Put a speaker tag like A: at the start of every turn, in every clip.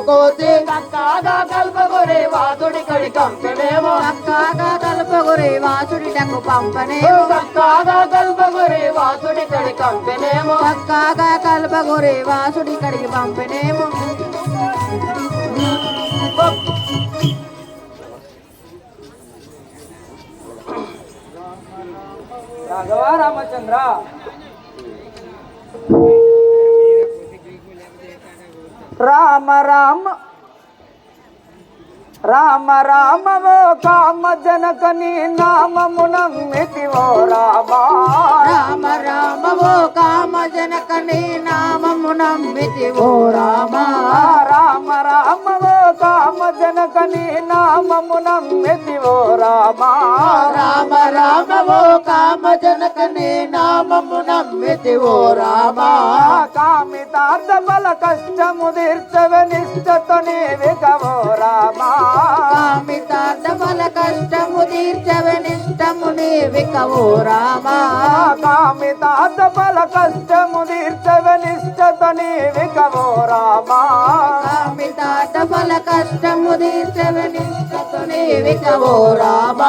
A: కోసి చక్కగా కల్పగురి వాసుడి కడి కంపెనేమో చక్కగా కల్పగురి వాసుడి టకు పంపనేమో చక్కగా కల్పగురి వాసుడి కడి కంపెనేమో చక్కగా కల్పగురి వాసుడి కడికి పంపనేమో
B: రాఘవ రామచంద్ర రామ రామ రామ రామవో కామ జనకని నామమునమ్మితివో రామ
A: రామ రామవో కామ జనకని నామమునమ్మితివో రామ
B: రామ రామవో కామ జనకని నామమునమ్మితివో రామ
A: రామ రామవో కామ జనకని నామమునమ్మితివో రామ
B: కామితార్థ బల కష్టము తీర్చవే నిష్ఠతో నీవికవో రామ
A: కామితార్థ బల కష్టము తీర్చవే నిష్టము నీవికవో రామ
B: కామితార్థ బల కష్టము తీర్చవే నిష్ఠతో నీవికవో రామ
A: కామితార్థ బల కష్టము తీర్చవే నిష్టతో నీవికవో రామ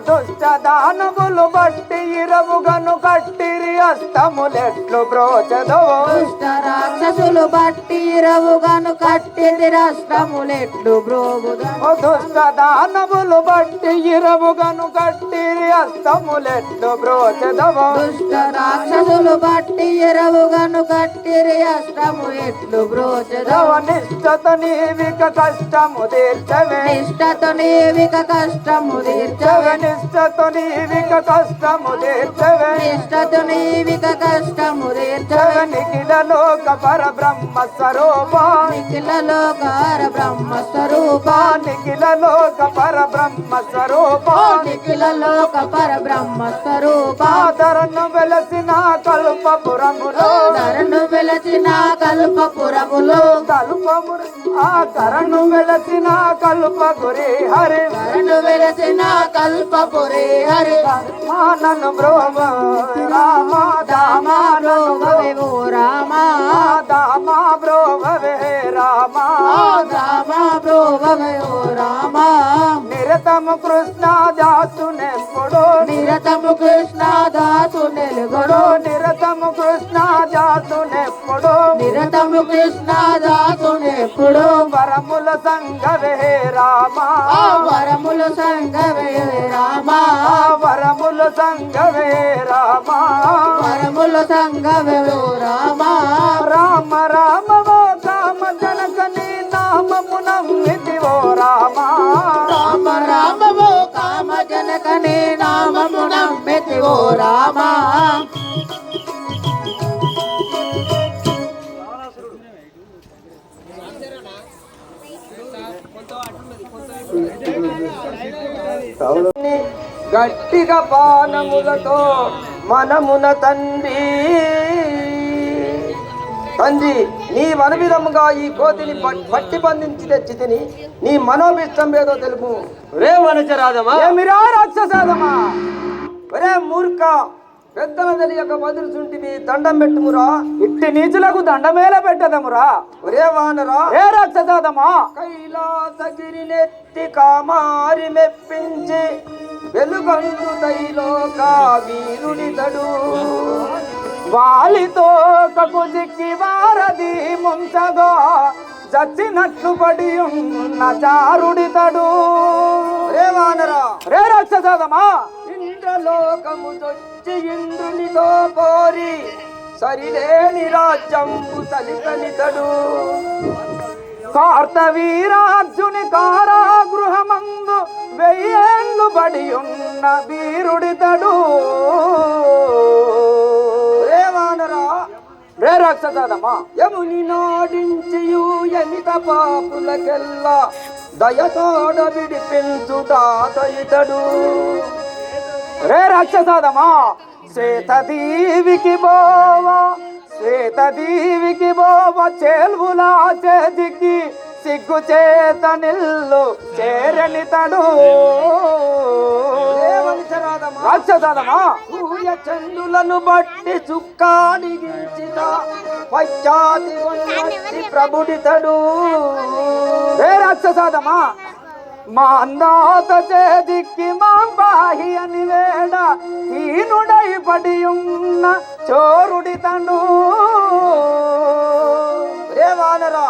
B: దుష్ట దానములు బట్టి ఇరవుగను కట్టిరి అస్తములెట్లు బ్రోచదో
A: దుష్ట రాక్షసులు బట్టి ఇరవుగను కట్టిరి రాష్ట్రములెట్లు బ్రోగుదా
B: దుష్ట దానములు బట్టి ఇరవుగను కట్టిరి అస్తములెట్లు బ్రోచదవో
A: దుష్ట రాక్షసులు బట్టి ఇరవుగను కట్టిరి అష్టము ఎట్లు బ్రోచదవ
B: నిష్ఠత నీవిక కష్టము తీర్చవే
A: నిష్టతో నీవిక కష్టము తీర్చవే
B: నిష్ఠతో నీవిక కష్టము తీర్చవే
A: నిష్టతో నీవిక కష్టము తీర్చవే
B: నిఖిల లోక పరబ్రహ్మ స్వరూప
A: నిఖిల లోకార బ్రహ్మ స్వరూప
B: నిఖిల లోక పరబ్రహ్మ స్వరూప
A: నిఖిల లోక పరబ్రహ్మ స్వరూప
B: ధరను వెలసిన కల్పపురములో
A: ధరను వెలసిన కల్పపురములో
B: ఆ ధరను వెలసిన కల్పగురి హరి
A: ధరను వెలసిన కల్పపురి హరి
B: మానను బ్రోమ రామ దామాను
A: బ్రోవెవో రామ
B: దామా బ్రోవే రామ
A: దామా బ్రోవెవో రామ
B: నిరతము కృష్ణ దాసునెప్పుడు
A: నిరతము కృష్ణ దాసు నెలుగడు
B: నిరతము కృష్ణ దాసునెప్పుడు
A: నిరతము కృష్ణ దాసునెప్పుడు
B: వరముల సంగవే రామ
A: వరముల సంగవే రామ
B: వరముల సంగవే రామ
A: వరముల సంగవే రామ
B: రామ రామ ఓ కామ జనకని నామమునమ్మితివో రామ
A: రామ రామవో కామ జనకనే నామమునమ్మితివో రామ
B: గట్టిగా పానములతో మనమున తండ్రి నీ వనవిధముగా ఈ కోతిని పట్టి బంధించి తెచ్చి తిని నీ మనోభిష్టం ఏదో తెలుపు
C: రే వనచరాదమా
B: ఏమిరా రాక్షసాదమా ఒరే మూర్ఖ పెద్దల తెలియక బదులుచుంటివి దండం పెట్టుమురా ఇట్టి నీచులకు దండమేల పెట్టదమురా ఒరే వానరా ఏ రాక్షసాదమా కైలాసగిరి నెత్తి కామారి మెప్పించి వెలుగండు తైలోక వీరునితడు వాలితో కకుజిక్కి వారది ముంచగా చచ్చినట్లు పడి ఉన్న చారుడితడు రే వానరా రే రాక్షసాదమా ఇంద్రలోకము చొచ్చి ఇంద్రునితో కోరి సరిలేని రాజ్యంపు సలితనితడు కార్తవీరార్జుని కారాగృహమందు 1000 ఏళ్ళు బడి ఉన్న వీరుడితడు రే వానరా రే రాక్షసాదమా యముని నాడించియు ఎమిత పాపులకెల్లా దయతోడ విడిపించు తాత ఇతడు రే రాక్షసాదమా శ్వేతదీవికి బోవ చేల్వులా చేతికి సిగ్గు చేత నిల్లు చేరనితడు రాక్షసాదమా సూర్య చంద్రులను బట్టి చుక్కాడిగించిత పశ్చాతి ప్రభుడితడు. రే రాక్షసాదమా, మా అందాత చేదిక్కి మా బాహి అని వేడ హీనుడై పడి ఉన్న చోరుడి తండు. దేవానరా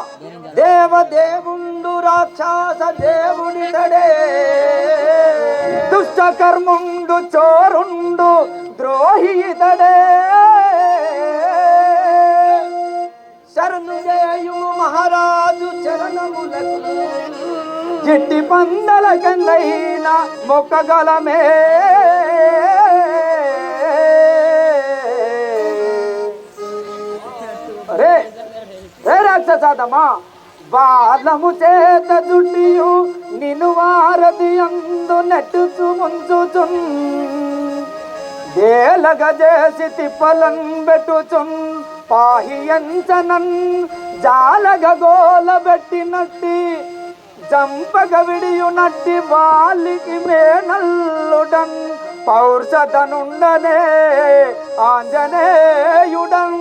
B: దేవదేవుండు రాక్షస దేవుడితడే. దుష్ట కర్ముండు చోరుండు ద్రోహి ఇతడే. శరణు చేయు మహారాజు చరణములకు చిట్టి పందల కిందైన మొక్కగలమే. రే రే రాక్షసాదమా, బాలము చేత జుట్టియు నిను వారది అందు నెట్టుచు ముంచుచున్. దేలగ చేసి తిప్పలన్ పెట్టుచున్ పాహియంచనన్. జాలగ గోల పెట్టినట్టి జంపగ విడియునట్టి వాలికి మేనల్లుడన్. పౌరుషతనుండనే ఆంజనేయుడన్.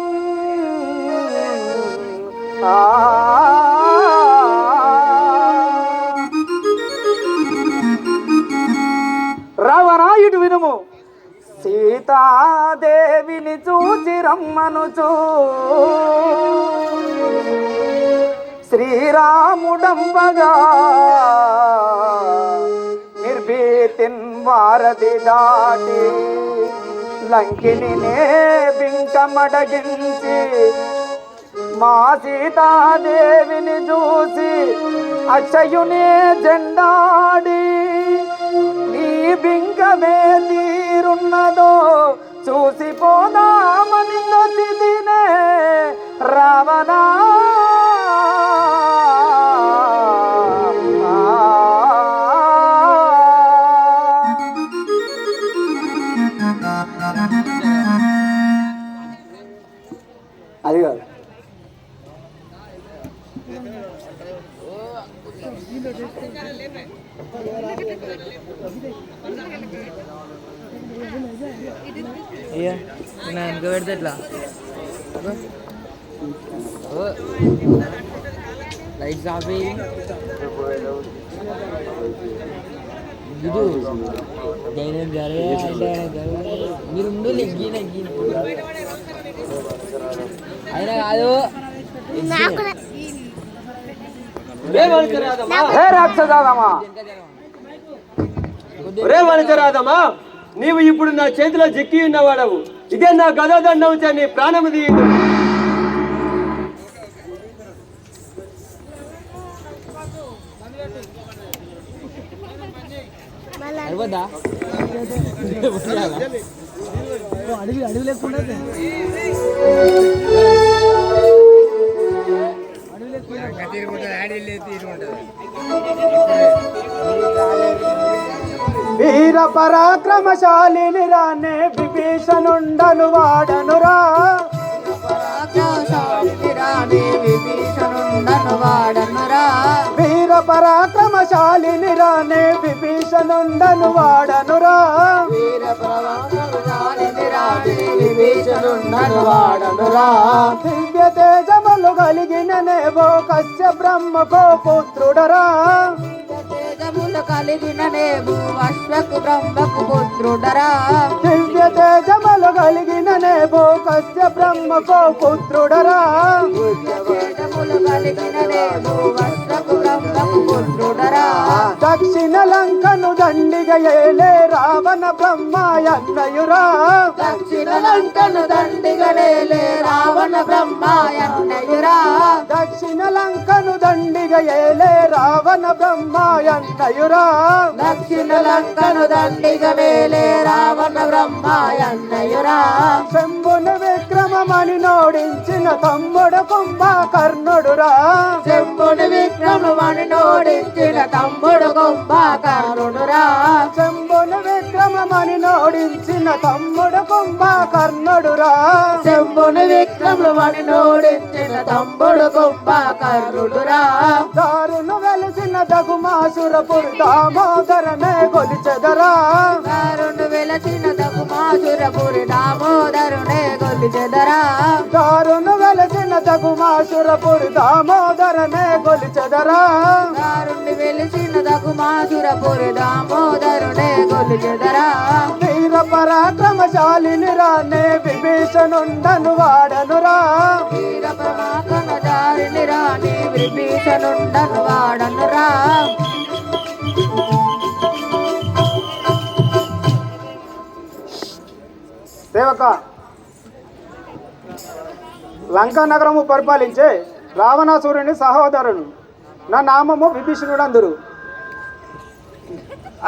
B: రావణాయుడు వినుము, సీతాదేవిని చూచి రమ్మనుచు శ్రీరాముడంబగా నిర్భీతిన్ వారధి దాటి లంకిని బింకమడగించి మా సీతాదేవిని చూసి అక్షయునే జెండాడి. నీ బింకమే తీరున్నదో చూసి పోదామని నొచ్చిదినే రావణా. అది కాదు,
D: iya nah gue berdua lah like sabi gitu jangan biar ya ada minum dulu gini ayo ayo
B: హే రాక్షసాదమా,
C: రే వనచరాదమా, నీవు ఇప్పుడు నా చేతిలో చిక్కి ఉన్నవాడవు. ఇదే నా గదాదండం చే నీ ప్రాణము తీయదు.
D: అడవి లేకుండా
B: వీర పరాక్రమశాలిని రానే విభీషణుండను వాడనురా. వీర పరాక్రమశాలిని రానే విభీషణుండను వాడనురా. దివ్య తేజములు కలిగిన నేవో కశ్య బ్రహ్మకో పుత్రుడరా.
A: కలిగిన నేబు అశ్వకు బ్రహ్మకు పుత్రుడరా.
B: దివ్య తేజములు కలిగిన నేబు కశ్య బ్రహ్మకో పుత్రుడరా.
A: కలిగిన నేబు అశ్వకు బ్రహ్మకు పుత్రుడరా.
B: దక్షిణ లంకను దండిగా ఏలే రావణ బ్రహ్మాయన్నయురా.
A: దక్షిణ లంకను దండిగా ఏలే రావణ బ్రహ్మాయన్నయురా.
B: దక్షిణ లంకను దండిగా ఏలే రావణ బ్రహ్మాయన్నయురా.
A: దక్షిణ లంకను దండిగా ఏలే రావణ బ్రహ్మాయన్నయురా.
B: శంభుని విక్రమమని నోడించిన తమ్ముడు కుంభకర్ణుడురా.
A: శంభుని విక్రమమని నోడించిన తమ్ముడు కుంభకర్ణుడురా.
B: శంభుని విక్రమమని నోడించిన తమ్ముడు కుంభకర్ణుడురా.
A: శంభుని విక్రమమని నోడించిన తమ్ముడు కుంభకర్ణుడురా.
B: దారును వెలిసిన దగుమాసురపురి దామోదరనే గొలిచెదరా.
A: దారును వెలసిన దగుమాసురపురి దామోదరునే గొలి గొలిచెదరా
B: దారును వెలసిన దగుమాసురపురి దామోదరనే గొలిచెదరా
A: దారుణ్ణి వెలిసిన దగుమాసురపురి దామోదరుడే గొలిచెదరా
B: వీర పరాక్రమశాలిని రానే విభీషణుండను వాడనురా
A: వీర ప్రమాకన దారిని రాని విభీషణుండను వాడనురా
B: సేవక లంకా నగరము పరిపాలించే రావణాసురుని సహోదరుడు నా నామము విభీషణుడందురు.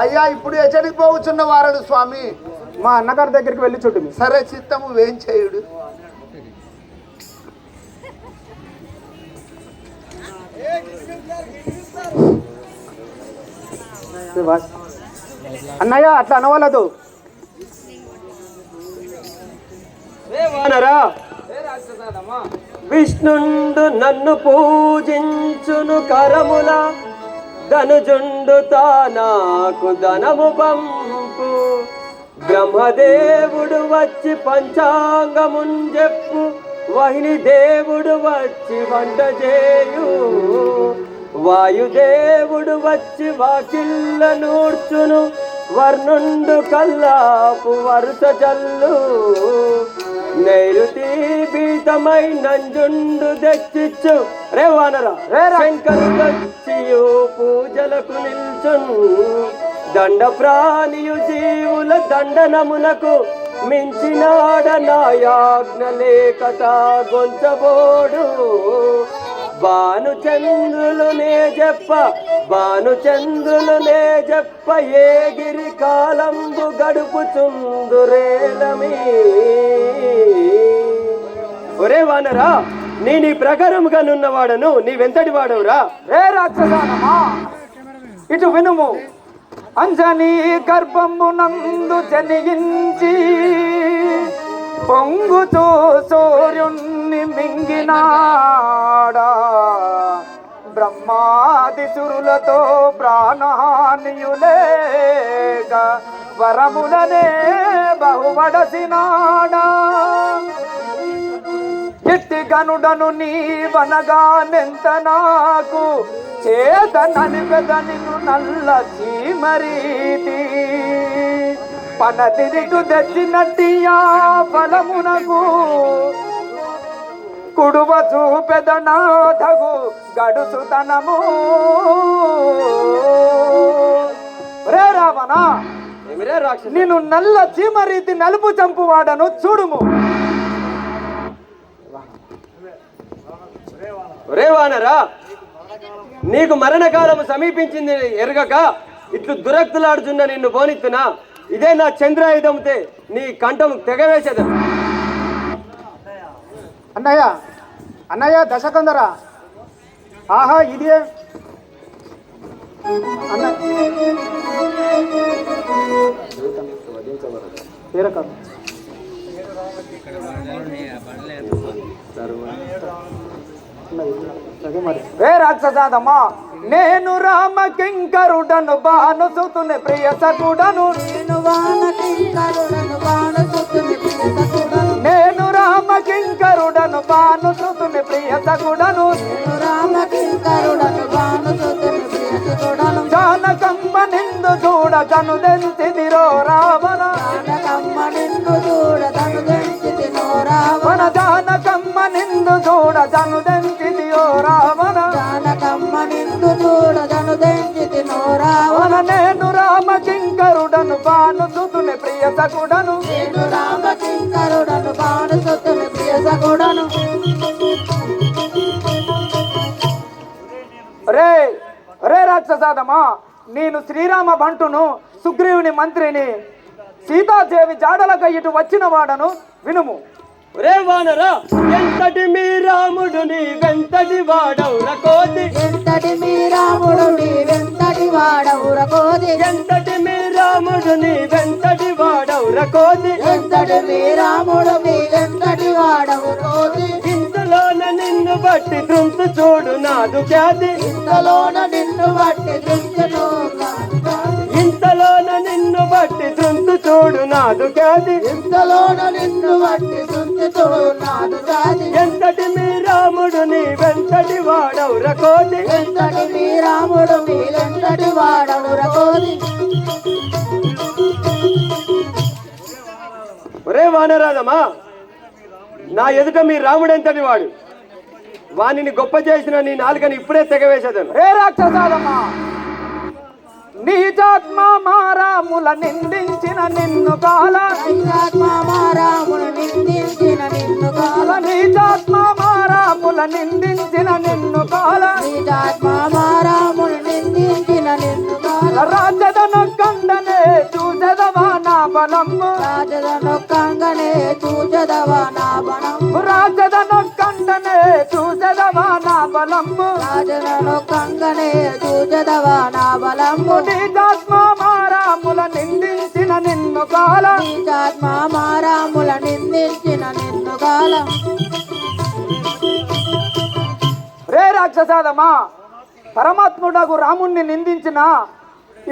E: అయ్యా ఇప్పుడు ఎచ్చడికి పోవచ్చున్న వారడు స్వామి.
B: మా అన్నగారి దగ్గరికి వెళ్ళి చుట్టుమి.
E: సరే చిత్తము వేంచేయుడు.
B: అన్నయ్య అట్లా అనవలదు.
C: వానరా విష్ణుండు నన్ను పూజించును కరముల ధనుజుండు నాకు ధనము పంపు బ్రహ్మదేవుడు వచ్చి పంచాంగమున్ చెప్పు వాహిని దేవుడు వచ్చి వంట చేయు వాయుదేవుడు వచ్చి వాకిళ్ళ నూర్చును వర్ణుండు కల్లాపు వరుస జల్లు నైరుతి బీతమై నంజుండు తెచ్చిచ్చు రే వానరా శంకరుడొచ్చియు పూజలకు నిల్చును దండ ప్రాణియు జీవుల దండనమునకు మించినాడ నాయాజ్ఞ లేకట గొంచబోడు భానుచంద్రులునే చెప్ప ఏ గిరి కాలంబు గడుపుచుందురేలమి. ఒరే వానరా నీ ప్రకారముగా నున్నవాడను నీవెంతటి వాడవురా?
B: రే రాక్షసానమా ఇటు వినుము. అంజనీ గర్భమునందు జనించి పొంగుతూ సూర్యుణ్ణి మింగినాడా బ్రహ్మాది సురులతో ప్రాణహానియులేక వరములనే బహువడసినాడా ఎట్టి గనుడను నీవనగానెంత నాకు చేతనని పెదనిను నల్ల చీమరీతి పనతిరిటు తెచ్చినట్టియా ఫలమునకు కుడువ చూపెదనాథగు గడుసుతనము. రే రావణ నేను నల్ల చీమరీతి నలుపు చంపువాడను చూడుము.
C: ఒరే వానరా నీకు మరణకాలము సమీపించింది ఎరగక ఇట్లు దురక్తులాడుచున్న నిన్ను బోనిత్తునా ఇదే నా చంద్రాయుధంతే నీ కంఠం తెగవేసేద.
B: అన్నయ్య దశకందర ఆహా ఇదే రే రాక్షసాదమ్మా నేను రామ కింకరుడను బానుసుతుని ప్రియ సకుడను నేను రామ కింకరుడను బానుసుతుని ప్రియ సకుడను జానకమ్మ నిందు చూడ తను దెంచిదిరో రావణ జానకమ్మ నిందు చూడ తను దెంచిదిరో రావణ నేను రామ కింకరుడను బానుసుతుని ప్రియ సకుడను రే రాక్షసాదమా నేను శ్రీరామ బంటును సుగ్రీవుని మంత్రిని సీతాదేవి జాడలక ఇటు వచ్చిన వాడను వినుము.
C: రే వానరా ఎంతటి మీ రాముడు నీ వెంతటి వాడవుర కోతి ఎంతటి మీ రాముడు నీ వెంతటి వాడవుర కోతి ఇంతలోన నిన్ను బట్టి త్రుంతు చూడు నాదు ఖ్యాతి ఇంతలోన నిన్ను బట్టి త్రుంతు చూడు నాదు
B: నాదు ఖ్యాతి
A: ఇంతలోన నిన్ను బట్టి సుంచితుడు నాదు జాతి
B: ఎంతటి మీ రాముడు నీ వెంతటి వాడవుర కోతి
A: ఎంతటి మీ రాముడు మీరెంతటి వాడవు రకోది
C: ఒరే వానరాదమా, నా ఎదుట మీ రాముడు ఎంతటి వాడు? వానిని గొప్ప చేసిన నీ నాలుకని ఇప్పుడే తెగవేసేదను.
B: రే రాక్షసాలమ్మా, నీచాత్మ మారాముల నిందించిన నిన్ను కాల
A: రాముడు నిందించిన నిన్ను కాల
B: నీచాత్మ మారాముల నిందించిన నిన్ను కాల
A: రాముడు నిందించిన నిన్ను కాల
B: రాజదన కండనే చూసదవా నా బలము
A: రాజదను కంగనే చూచదవా నా బణం
B: రాజదన కండనే చూసదవా నా బలము
A: రాజదను కంగనే చూచదవా నా బలంబు
B: నీచాత్మ మారాముల నిందించిన నిన్ను కాల
A: నీచాత్మ మారాముల నిందించిన నిన్ను కాలం
B: రే రాక్షసాదమా, పరమాత్ముడకు రాముణ్ణి నిందించిన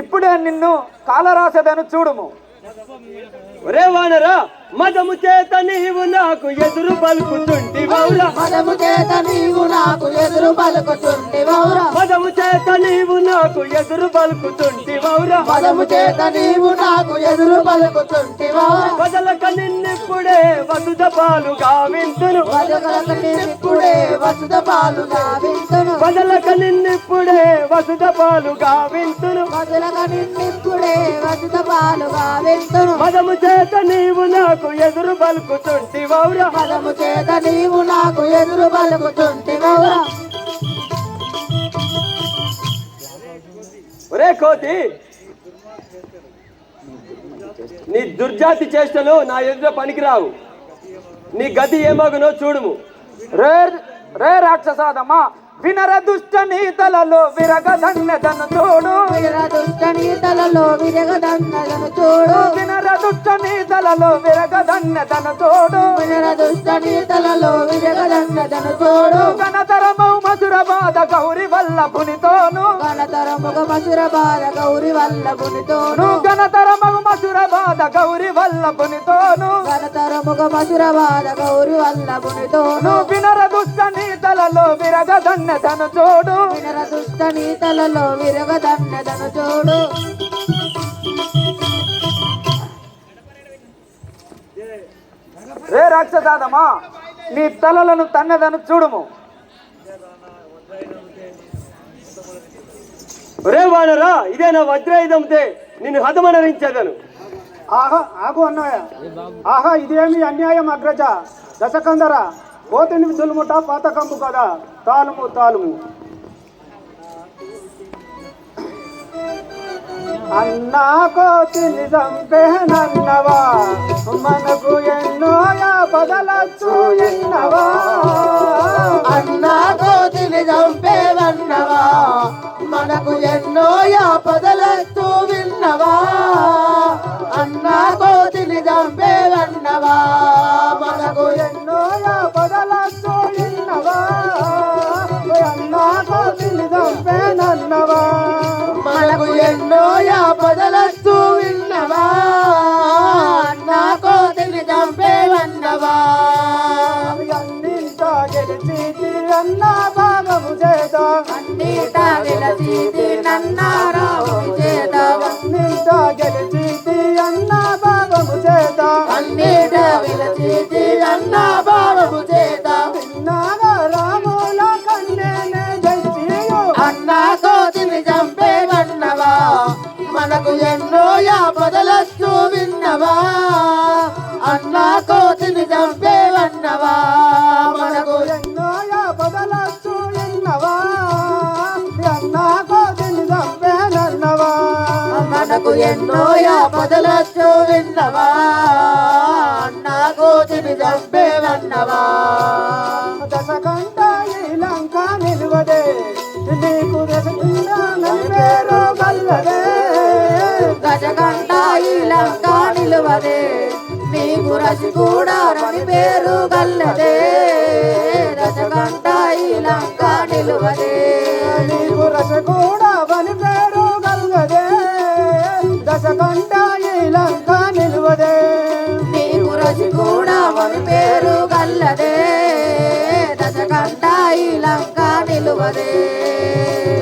B: ఇప్పుడే నిన్ను కాలరాసదను చూడుము.
C: ఒరే వానరా, మదము చేత నీవు నాకు ఎదురు పలుకుతుంటి వౌరా
A: మదము చేత నీవు నాకు ఎదురు పలుకుతుంటి వౌరా
C: మదము చేత నీవు నాకు ఎదురు పలుకుతుంటి వౌరా
A: మదము చేత నీవు నాకు ఎదురు పలుకుతుంటి వౌరా
C: వదలక నిన్నిప్పుడే వసుధ పాలుగా వింతును
A: వదలక నిన్నిప్పుడే వసుధ పాలుగా వింతును
C: వదలక నిన్నిప్పుడే వసుధ పాలుగా వింతును
A: వదలక నిన్నిప్పుడే వసుధ పాలుగా వింతును
C: మదము చేత నీవు నాకు ఎదురు పలుకుతుంటి వౌరా
A: మదము చేత నీవు నాకు ఎదురు పలుకుతుంటి వౌరా
C: ఒరే కోతి, నీ దుర్జాతి చేష్టలు నా ఎదుట పనికిరావు. నీ గతి ఏమగునో చూడుము.
B: రే రే రాక్షసాదమా, వినర దుష్ట నీతలలో విరగదన్నెదను చూడు
A: దుష్ట నీతలలో విరగదన్నదను చూడు
B: వినర దుష్ట నీతలలో విరగదన్నెదను చూడు
A: దుష్ట నీతలలో విరగదన్నదను చూడు
B: గణతరమౌ మధుర బాధ గౌరి వల్లభునితోను
A: గణతరముగ మధుర బాధ గౌరి వల్లభునితోను
B: గణతరమౌ మధుర బాధ గౌరి వల్లభునితోను
A: గణతరముగ మధుర బాధ గౌరి వల్లభునితోను
B: వినర దుష్ట నీతలలో విరగదన్నెదను చూడు
A: దుష్ట నీతలలో విరగదన్నదను చూడు
B: రే రాక్షసాదమా, నీ తలలను తన్నెదను చూడుము.
C: ఒరే వానరా, ఇదే నా వజ్రాయుధంతే నిన్ను హతమనరించదను.
B: ఆహా ఆగు అన్నాయ, ఆహా ఇదేమి అన్యాయం అగ్రజ దశకందర, పోతిని చులుముట పాతకంపు కదా, తాలుము తాలుము. అన్నా కోతిని చంపేనన్నవా, మనకు ఎన్నో బదలచ్చు ఎన్నవా.
A: అన్నా కోతిని చంపేవన్నవా, మనకు ఎన్నో యాపదలెత్తు విన్నవా. అన్నా కోతిని చంపేవన్నవా, మనకు
B: ఎన్నో బదలచ్చు ఎన్నవా. అన్నా కోతిని చంపేనన్నవా,
A: మనకు ఎన్నో యాపదలెత్తు విన్నవా. అన్నా కోతిని చంపేవన్నవా,
B: అన్నింటా గెలిచి అన్న భాగము చేత
A: అన్నిటా గెలిచి నన్నారావు చేత
B: అన్నింటా గెలిచి అన్న భాగము చేత
A: అన్నిటా గెలిచి అన్నా భావము చేత
B: నాగా రాముల కన్నేనే జయించియు
A: అన్నా కోతిని చంపేవన్నవా, మనకు ఎన్నో యాపదలెత్తు విన్నవా. అన్నా కోతిని చంపేవన్నవా, మనకు
B: ఎన్నో బదలచ్చు ఎన్నవా. అన్న కోతిని చంపేనన్నవా,
A: మనకు ఎన్నో యాపదలెత్తు విన్నవా. అన్నా కోతిని చంపేవన్నవా,
B: దశకంట ఈ లంక నిలువదే, నీకు దశకండ పేరు గల్లదే.
A: గజగంట ఈ లంక నిలువదే, నీకు రసి కూడా రని పేరు గల్లదే. గజగంట ఈ లంక నిలువదే,
B: నీకు రసగూడ వని పేరు గల్గదే. దశకంట ఈ లంక నిలువదే.
A: నిలువదే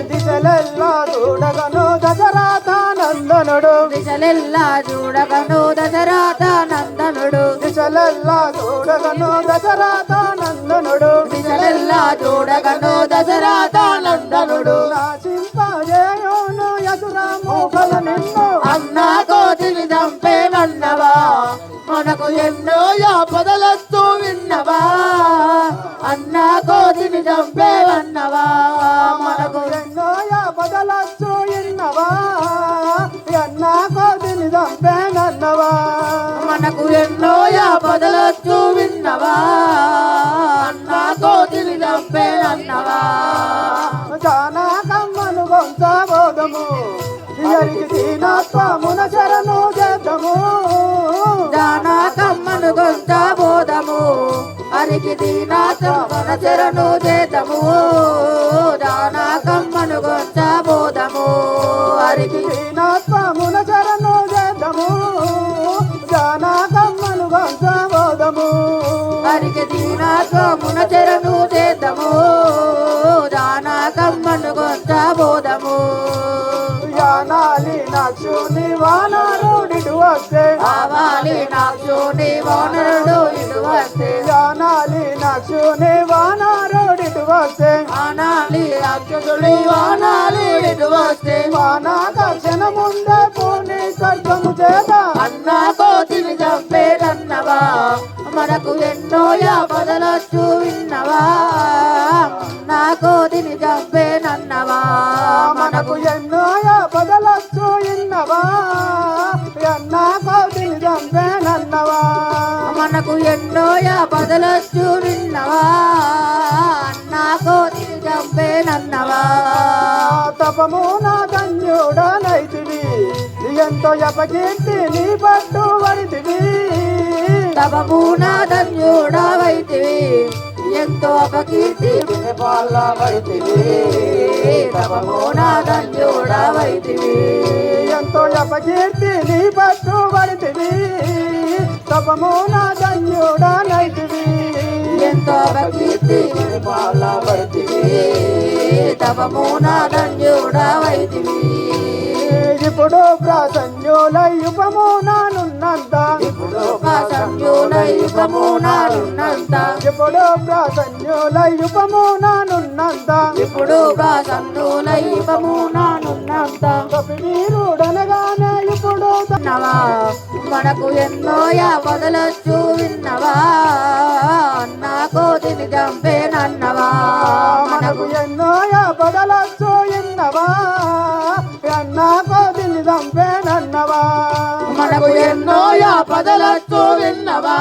B: దిశలెల్లా చూడగను దశరథానందనుడు
A: దిశలెల్లా చూడగను దశరథానందనుడు
B: దిశలెల్లా చూడగను దశరథానందనుడు
A: దిశలెల్లా చూడగను దశరథానందనుడు
B: నాశింపజేయును యసురాము కల నిన్ను
A: అన్నా కోతిని చంపేనన్నవా మనకు ఎన్నో యాపదలొస్తూ విన్నవా అన్నా కోతిని చంపేవన్నవా మనకు
B: ఎన్నో బదలచ్చు ఇన్నవా అన్నా కోతిని చంపేనన్నవా
A: మనకు ఎన్నో యాపదలొస్తూ విన్నవా అన్నా కోతిని చంపేనన్నవా
B: జానా కమ్మను గొంచబోదము ఎరికి దీనత్వమున శరణు చేద్దాము
A: దానా కమ్మను గొంచబోదము అరికి దీనాత్మన శరణు చేద్దాము దానా కమ్మను గొంచబోదము అరికి
B: దీనత్వమున శరణు చేద్దాము జానా కమ్మను గొంచబోదము
A: అరికి దీనాత్మన శరణు చేద్దాము దానా కమ్మను గొంచబోదము
B: యానాలి నాక్షుని వానరుడిటు వస్తే
A: కావాలి నాక్షుని వానరుడు ఇటు వస్తే
B: యానాలి నాక్షుని వానరుడిటు వస్తే
A: ఆనాలి అక్షుడి వానాలి ఇటు వస్తే
B: వానాక క్షణ ముందే పూని ఖడ్గము చేత
A: అన్నా కోతిని చంపేదన్నవా మనకు ఎన్నో యాపదలొచ్చు విన్నవా అన్నా కోతిని చంపేనన్నవా
B: మనకు ఎన్నో బదలచ్చు ఇన్నవా అన్నా కోతిని చంపేనన్నవా
A: మనకు ఎన్నో యాపదలొచ్చు విన్నవా అన్నా కోతిని చంపేనన్నవా
B: తపము నా ధన్యుడనైతివి ఎంతో యపకీర్తి నీ పట్టు వడితివి
A: తపము నా ధన్యుడవైతివి ఎంతో అపకీర్తి పాలవైతివి తపము నా ధన్యుడవైతివి
B: ఎంతో యపకీర్తి నీ పట్టు వడితివి తపము నా ధన్యుడనైతివి
A: ఎంతో అపకీర్తి పాలవైతివి తపము నా ధన్యుడవైతివి
B: ఇప్పుడు ప్రాసన్యులయుపము నానున్నంత
A: ఇప్పుడు సంయులయుగము నాడున్నంత
B: ఇప్పుడు ప్రాసన్యులయుపము నానున్నంత
A: ఇప్పుడు సంయులయుగము నానున్నంత
B: కపినీరుడనగానే ఇప్పుడు
A: విన్నవా మనకు ఎన్నో యాపదలొచ్చు విన్నవా అన్నా కోతిని చంపేనన్నవా
B: మనకు ఎన్నో బదలచ్చు ఇన్నవా అన్నా కోతిని చంపేనన్నవా
A: మనకు ఎన్నో యాపదలొచ్చు విన్నవా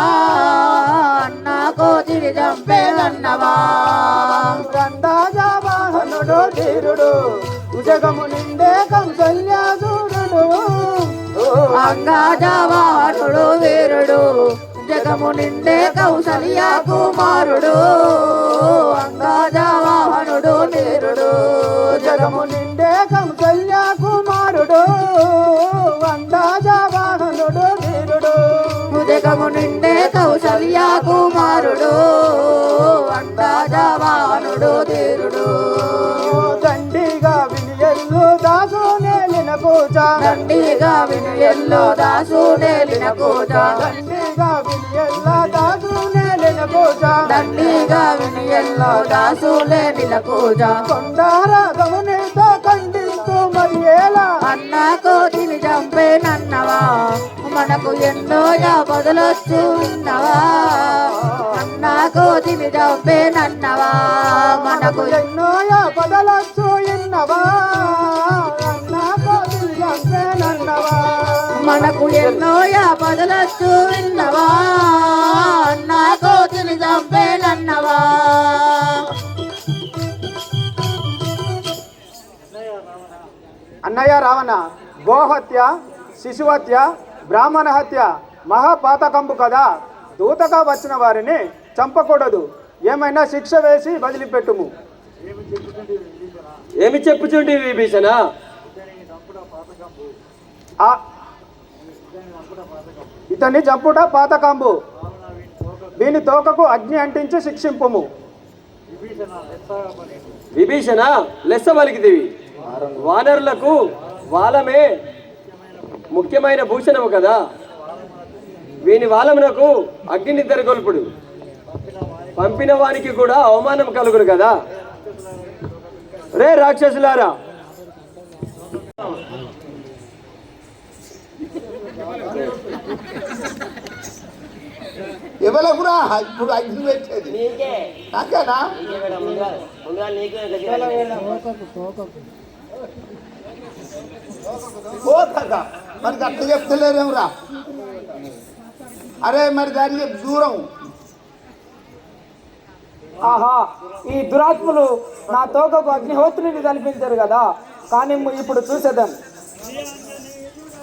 A: అన్నా కోతిని చంపేనన్నవా
B: గండాజావాహనుడు ధీరుడు జగము నిండే కంసల్యాసురుడు
A: అంగాజవాహనుడు వీరుడు జగము నిండే కౌసల్య కుమారుడు అంగాజవాహనుడు వీరుడు
B: జగము నిండే కంసల్య కుమారుడు గండాజావాహనుడు ధీరుడు
A: జగము నిండే కౌసల్య కుమారుడు అంగాజవాహనుడు ధీరుడు
B: దండిగా వినియల్లు దాసు నేలిన కూచ
A: దండిగా వినుయల్లో దాసు నేలిన కూజ
B: దండిగా వినియల్ల దాసు నేలిన కూచ
A: దండిగా వినుయల్లో దాసు నేలిన కూజ
B: కొండారాగమునితో ఖండిస్తూ మరియేలా
A: అన్నా కోతిని చంపేనన్నవా మనకు ఎన్నో యాపదలొచ్చు విన్నవా అన్నా కోతిని చంపేనన్నవా మనకు
B: ఎన్నో పదలచ్చు ఇన్నవా అన్నా కోతిని చంపేనన్నవా
A: మనకు ఎన్నో యాపదలొచ్చు విన్నవా అన్నా కోతిని చంపేనన్నవా
B: అన్నయ్య రావణ గోహత్య శిశుహత్య బ్రాహ్మణ హత్య మహాపాతకంబు కదా దూతగా వచ్చిన వారిని చంపకూడదు ఏమైనా శిక్ష వేసి వదిలిపెట్టుము
C: ఏమి చెప్పుచుండి విభీషణ
B: ఇతన్ని చంపుట పాతకంబు వీని తోకకు అగ్ని అంటించి శిక్షింపుము
C: విభీషణ లెస్స పలికితివి. వానరులకు వాలమే ముఖ్యమైన భూషణము కదా. వీని వాలమునకు అగ్ని నిద్ర గొల్పుడు. పంపిన వానికి కూడా అవమానం కలుగును కదా. రే రాక్షసులారా,
E: ఎవరకురా ఇప్పుడు అగ్ని పెట్టేది? నాకేనా? పోతా మనకి అట్లా చెప్తలేరేమరా? అరే మరి దానికి దూరం.
B: ఆహా, ఈ దురాత్ములు నా తోకకు అగ్నిహోత్రుని కల్పించారు కదా. కానీ ఇప్పుడు చూసేదాం.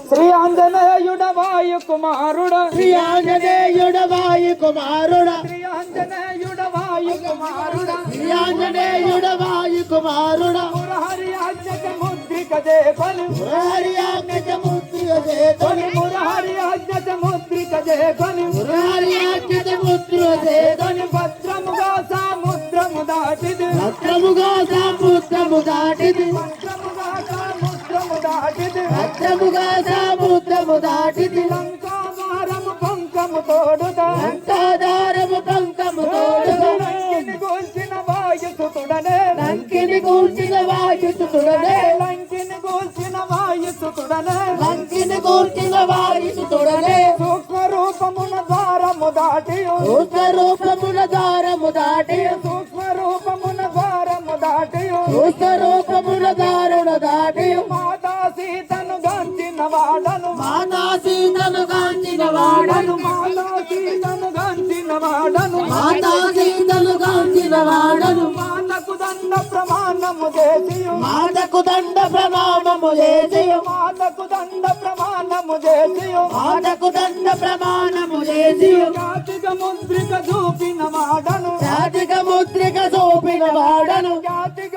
B: శ్రీ ఆంజనేయుడ వాయు కుమారుడ, శ్రీ ఆంజనేయుడ వాయు కుమారుడ, శ్రీ ఆంజనేయుడ వాయు కుమారుడ, శ్రీ ఆంజనేయుడ వాయు కుమారుడ. మురహరి ఆజ్ఞక ముద్రిక దేవను, మురహరి ఆజ్ఞక ముద్రిక దేవను, మురహరి ఆజ్ఞక ముద్రిక దేవను, మురహరి ఆజ్ఞక ముద్రిక దేవను. భద్రముగా సముద్రము దాటిది, భద్రముగా సముద్రము దాటిది, భద్రముగా సముద్రము దాటిది, భద్రముగా సముద్రము దాటిది. లంకాదారము పంకము తోడుదా, లంకాదారము పంకము తోడుదా. లంకిని కూల్చిన వాయుసుతుడనే, లంకిని కూల్చిన వాయుసుతుడనే, లంకిని కూల్చిన వాయుసుతుడనే, లంకిని కూల్చిన వాయుసుతుడనే. సూక్ష్మ రూపమున ద్వారము దాటి, సూక్ష్మ రూపమున ద్వారము దాటి, సూక్ష్మ రూపమున ద్వారము దాటి, సూక్ష్మ రూపమున దారుణ దాటి. మాతా సీతను గాంచిన వాడను, మాతా సీతను గాంచిన వాడను, మాతా సీతను గాంచిన వాడను, మాతా సీతను గాంచిన వాడను. మాతకు దండ ప్రమాణము చేసి, మాతకు దండ ప్రమాణము చేసి, మాతకు దండ ప్రమాణము చేసి, మాతకు దండ ప్రమాణము చేసి. జాతిక ముద్రిక చూపిన వాడను, జాతిక ముద్రిక చూపిన వాడను, జాతిక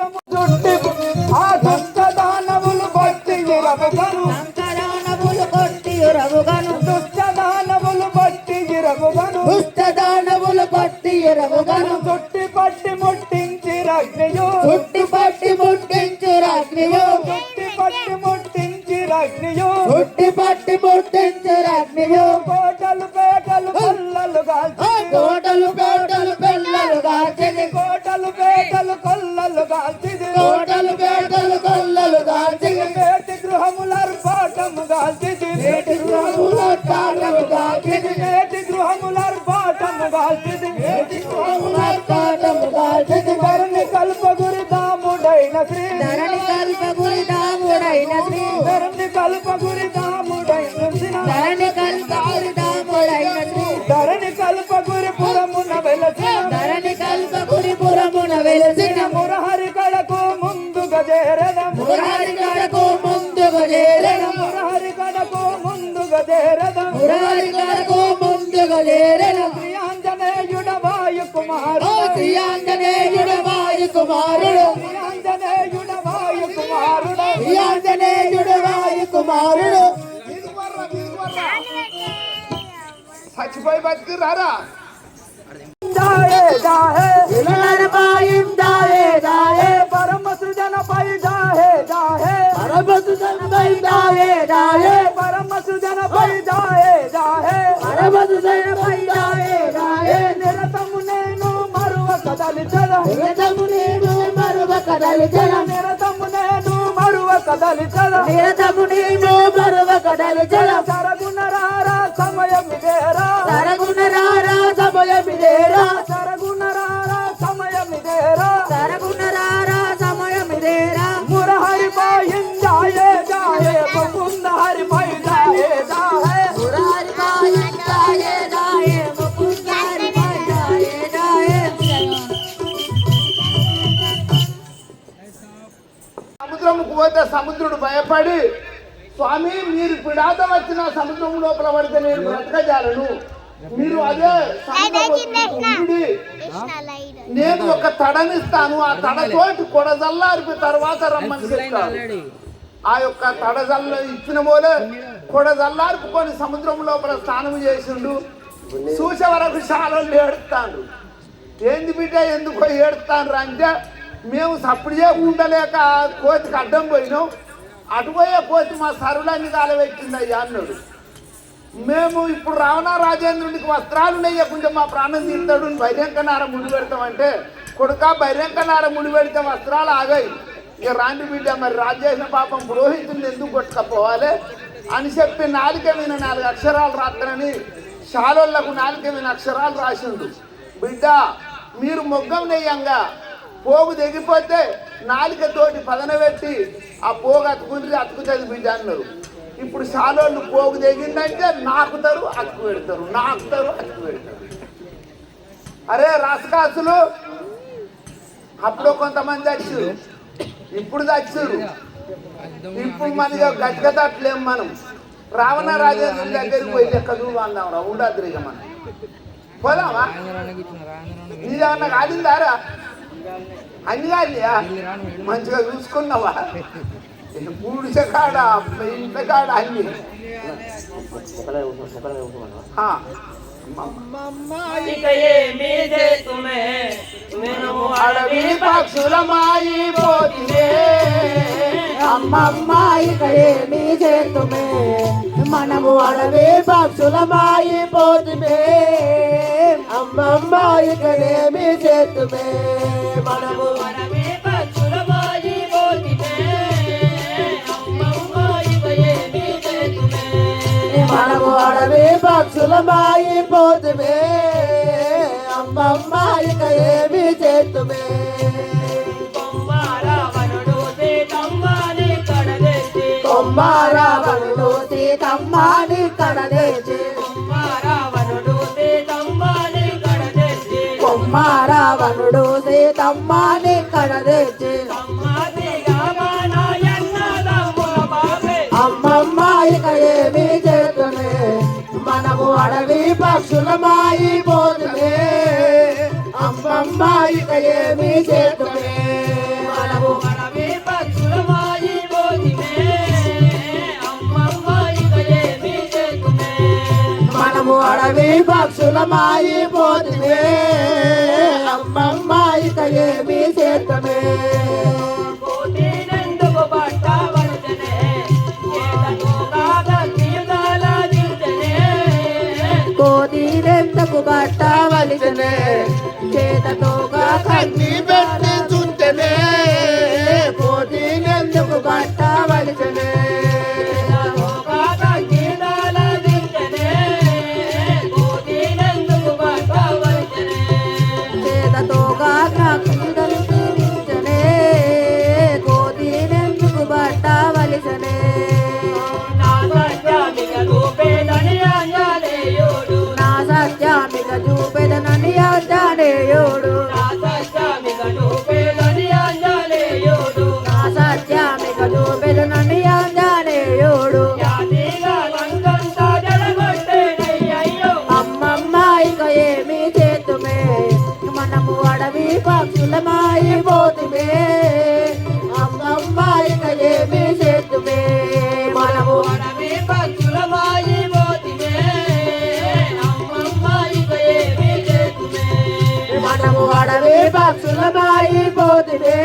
B: ఆ దుష్ట దానవులు బట్టి రఘుగను, దంతదానవులు బట్టి రఘుగను, దుష్ట దానవులు బట్టి రఘుగను, దుష్ట దానవులు బట్టి రఘుగను. చుట్టి పట్టి ముట్టించి రగ్నియు, చుట్టి పట్టి ముట్టించి రగ్నియు, చుట్టి పట్టి ముట్టించి రగ్నియు, చుట్టి పట్టి ముట్టించి రగ్నియు. కోటలు పేటలు కొల్లలు కాల్చి, కోటలు పేటలు పిల్లలు కాల్చింది, కోటలు పేటలు కొల్లలు కాల్చింది, కోటలు పేటలు కొల్లలు కాల్చింది. నేటి గృహములర్పాటము కాల్చింది, నేటి గృహములర్పాటము కాల్చింది, నేటి గృహములర్పాటము కాల్చింది, నేటి గృహములర్పాటము కాల్చింది. ధరణి కల్పగురి దాముడైన శ్రీ, ధరణి కల్పగురి దాముడైన శ్రీ, ధరణి కల్పగురి దాముడైన శ్రీ, ధరణి కల్పగురి దాముడైన శ్రీ. ధరణి కల్పగురి పురమున వెలసిన, ధరణి కల్పగురి పురమున వెలసిన. మురహరి కడకు ముందుగా చేరద, మురహరి కడకు ముందుగా చేరద, మురహరి కడకు ముందుగా చేరద, మురహరి కడకు ముందుగా చేరద. శ్రీ ఆంజనేయుడ వాయు కుమారుడు, శ్రీ ఆంజనేయుడ వాయు కుమారుడు, శ్రీ ఆంజనేయుడ వాయు కుమారుడు, శ్రీ ఆంజనేయుడ వాయు కుమారుడు.
E: చచ్చిపోయి బతికి రారా?
B: जाए जाए इलर पाइम जाए जाए परम सृजन पै जाए जाए परम सृजन पै जाए जाए परम सृजन पै जाए जाए परम सृजन पै जाए जाए निरतम नेनु मरुव कदलिचल निरतम नेनु मरुव कदलिचल निरतम नेनु मरुव कदलिचल निरतम नेनु मरुव कदलिचल सरगुणरारा समय मिदेरा सरगुणरारा समय मिदेरा सरगुणरारा समय मिदेरा सरगुणरारा समय मिदेरा मुरहरि पाइन जाए जाए मुकुंद हरि पाइ जाए जाए मुरहरि पाइन जाए जाए मुकुंद हरि पाइ जाए जाए.
E: సముద్రముకు పోతే సముద్రుడు భయపడి, స్వామి మీరు పిడాత వచ్చిన సముద్రం లోపల పడితే నేను బ్రతకజాలను, మీరు అదే ఉండి నేను ఒక తడనిస్తాను, ఆ తడతోటి కొడజల్లారిపి తర్వాత రమ్మని చెప్తాను. ఆ యొక్క తడజల్ల ఇచ్చిన పోలే కొడజల్లార్పుకొని సముద్రం లోపల స్నానం చేసిండు. చూసే వరకు చాలా ఏడుస్తాను. ఏంది బిడ్డ ఎందుకో ఏడుస్తాను అంటే, మేము సప్పుడు చేయకుండలేక కోతికి అడ్డం పోయినాం. అటుపోయే కోతి మా సరులన్నీ కాలవెట్టింది అయ్యా అన్నాడు. మేము ఇప్పుడు రావణ రాజేంద్రునికి వస్త్రాలు నెయ్యకుంటే మా ప్రాణం తీస్తాడు, బైరంకనార ముడి పెడతామంటే కొడుక బైరంకనార ముడి పెడితే వస్త్రాలు ఆగాయి. ఇక రాండి బిడ్డ మరి రాజేసిన పాపం పురోహితుని ఎందుకు కొట్టుకపోవాలి అని చెప్పి నాలుక మీద 4 అక్షరాలు రాత్రని శాలోళ్లకు నాలుక మీద అక్షరాలు రాసిండు. బిడ్డ మీరు మొగ్గం నెయ్యంగా పోగు తెగిపోతే నాలుకతోటి పదనబెట్టి ఆ పోగు అతుకుతుంది బిడ్డ అన్నారు. ఇప్పుడు శాలోళ్ళు పోగు తెగిందంటే నాకుతారు అతుకు పెడతారు, నాకుతారు అతుకు పెడతారు. అరే రాసకాసులు అప్పుడు కొంతమంది వచ్చారు, ఇప్పుడు వచ్చారు. ఇప్పుడు మనకి గట్టిగట్లేం. మనం రావణ రాజేంద్ర దగ్గరికి పోయి లెక్క చూద్దాం రా, ఉండద్దు ఇక మనం పోదామా? నీదేమన్నా కాదిందారా? అన్ని కాదుయా, మంచిగా చూసుకున్నావా? పూడిచ కాడ ఇంత కాడ అన్ని అడవి పక్షులమాయి పోతివే
A: అమ్మమ్మ ఇక ఏమి చేతుమే, మనము అడవి పక్షులమాయి పోతుమే. అమ్మమ్మ ఇక ఏమి చేతుమే, మనము అడవి పక్షులమాయి పోతుమే. అమ్మమ్మ ఇక ఏమి చేతుమే, మనము అడవి పక్షులమాయి పోతుమే. అమ్మమ్మ ఇక ఏమి చేతుమే. కొమ్మారావణుడు సీతమ్మని కడదేచి, కొమ్మారావణుడు సీతమ్మని కడదేచి. అమ్మమ్మ ఇక ఏమి చేతుమే, మనము అడవి పక్షులమాయి పోతుమే. అమ్మమ్మ ఇక ఏమి చేతుమే, మనము అడవి పక్షులమాయి పోతుమే. అమ్మమ్మ ఇక ఏమి చేతుమే, మనము అడవి పక్షులమాయి పోతుమే. అమ్మమ్మ ఇక ఏమి చేతుమే. కోతినెందుకు పట్టవలసనే, చేతతో కన్ని పెట్టి చుంటనే. కోతినెందుకు పట్టవలసనే, చేతతోగా కక్షిదలుచనే. కోతినెందుకు పట్టవలసనే, నా సత్యామిక చూపెదనని అంజనేయుడు. నా సత్యామిక చూపెదనని అంజనేయుడు. నా సత్యామిక చూపెదనని అంజనేయుడు. నా సత్యామిక చూపెదనని అంజనేయుడు. అమ్మమ్మ ఇక ఏమి చేతుమే, మనము అడవి పక్షులమాయి పోతుమే. అమ్మమ్మ ఇక ఏమి చేతుమే, మనము అడవి పక్షులమాయి పోతుమే. అమ్మమ్మ ఇక ఏమి చేతుమే, మనము అడవి పక్షులమాయి పోతుమే.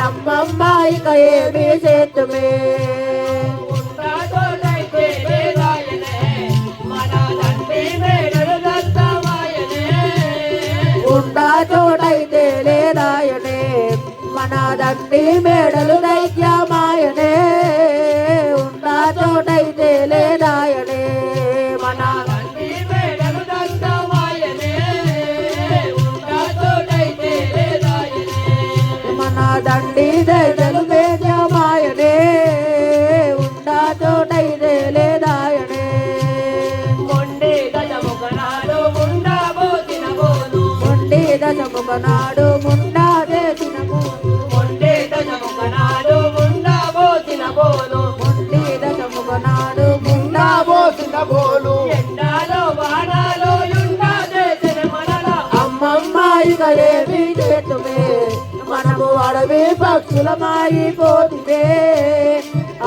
A: అమ్మమ్మ ఇక ఏమి చేతుమే. ఉండా చోటైతే లేదాయనే, మన దండి మేడలు దైత్యమాయనే. ఉండా చోటైతే లేదాయనే, మన దండి మేడలు దైత్యమాయనే. ఉండా చోటైతే లేదాయనే, మన దండి దైత్యలు దైత్యమాయనే. ఉండా చోటైతే లేదాయనే. మొండి దశముఖనాడు ముండా పోసిన బోను, మొండి దశముఖనాడు ముండా చేసిన బోను. మొండి దశముఖనాడు ముండా పోసిన బోను, మొండి దశముఖనాడు ముండా పోసిన బోను. ఎండాలో వానాలో యుండా చేసిన మనల. అమ్మమ్మ ఇక ఏమి చేతుమే, మనము అడవి పక్షులమాయి పోతుమే.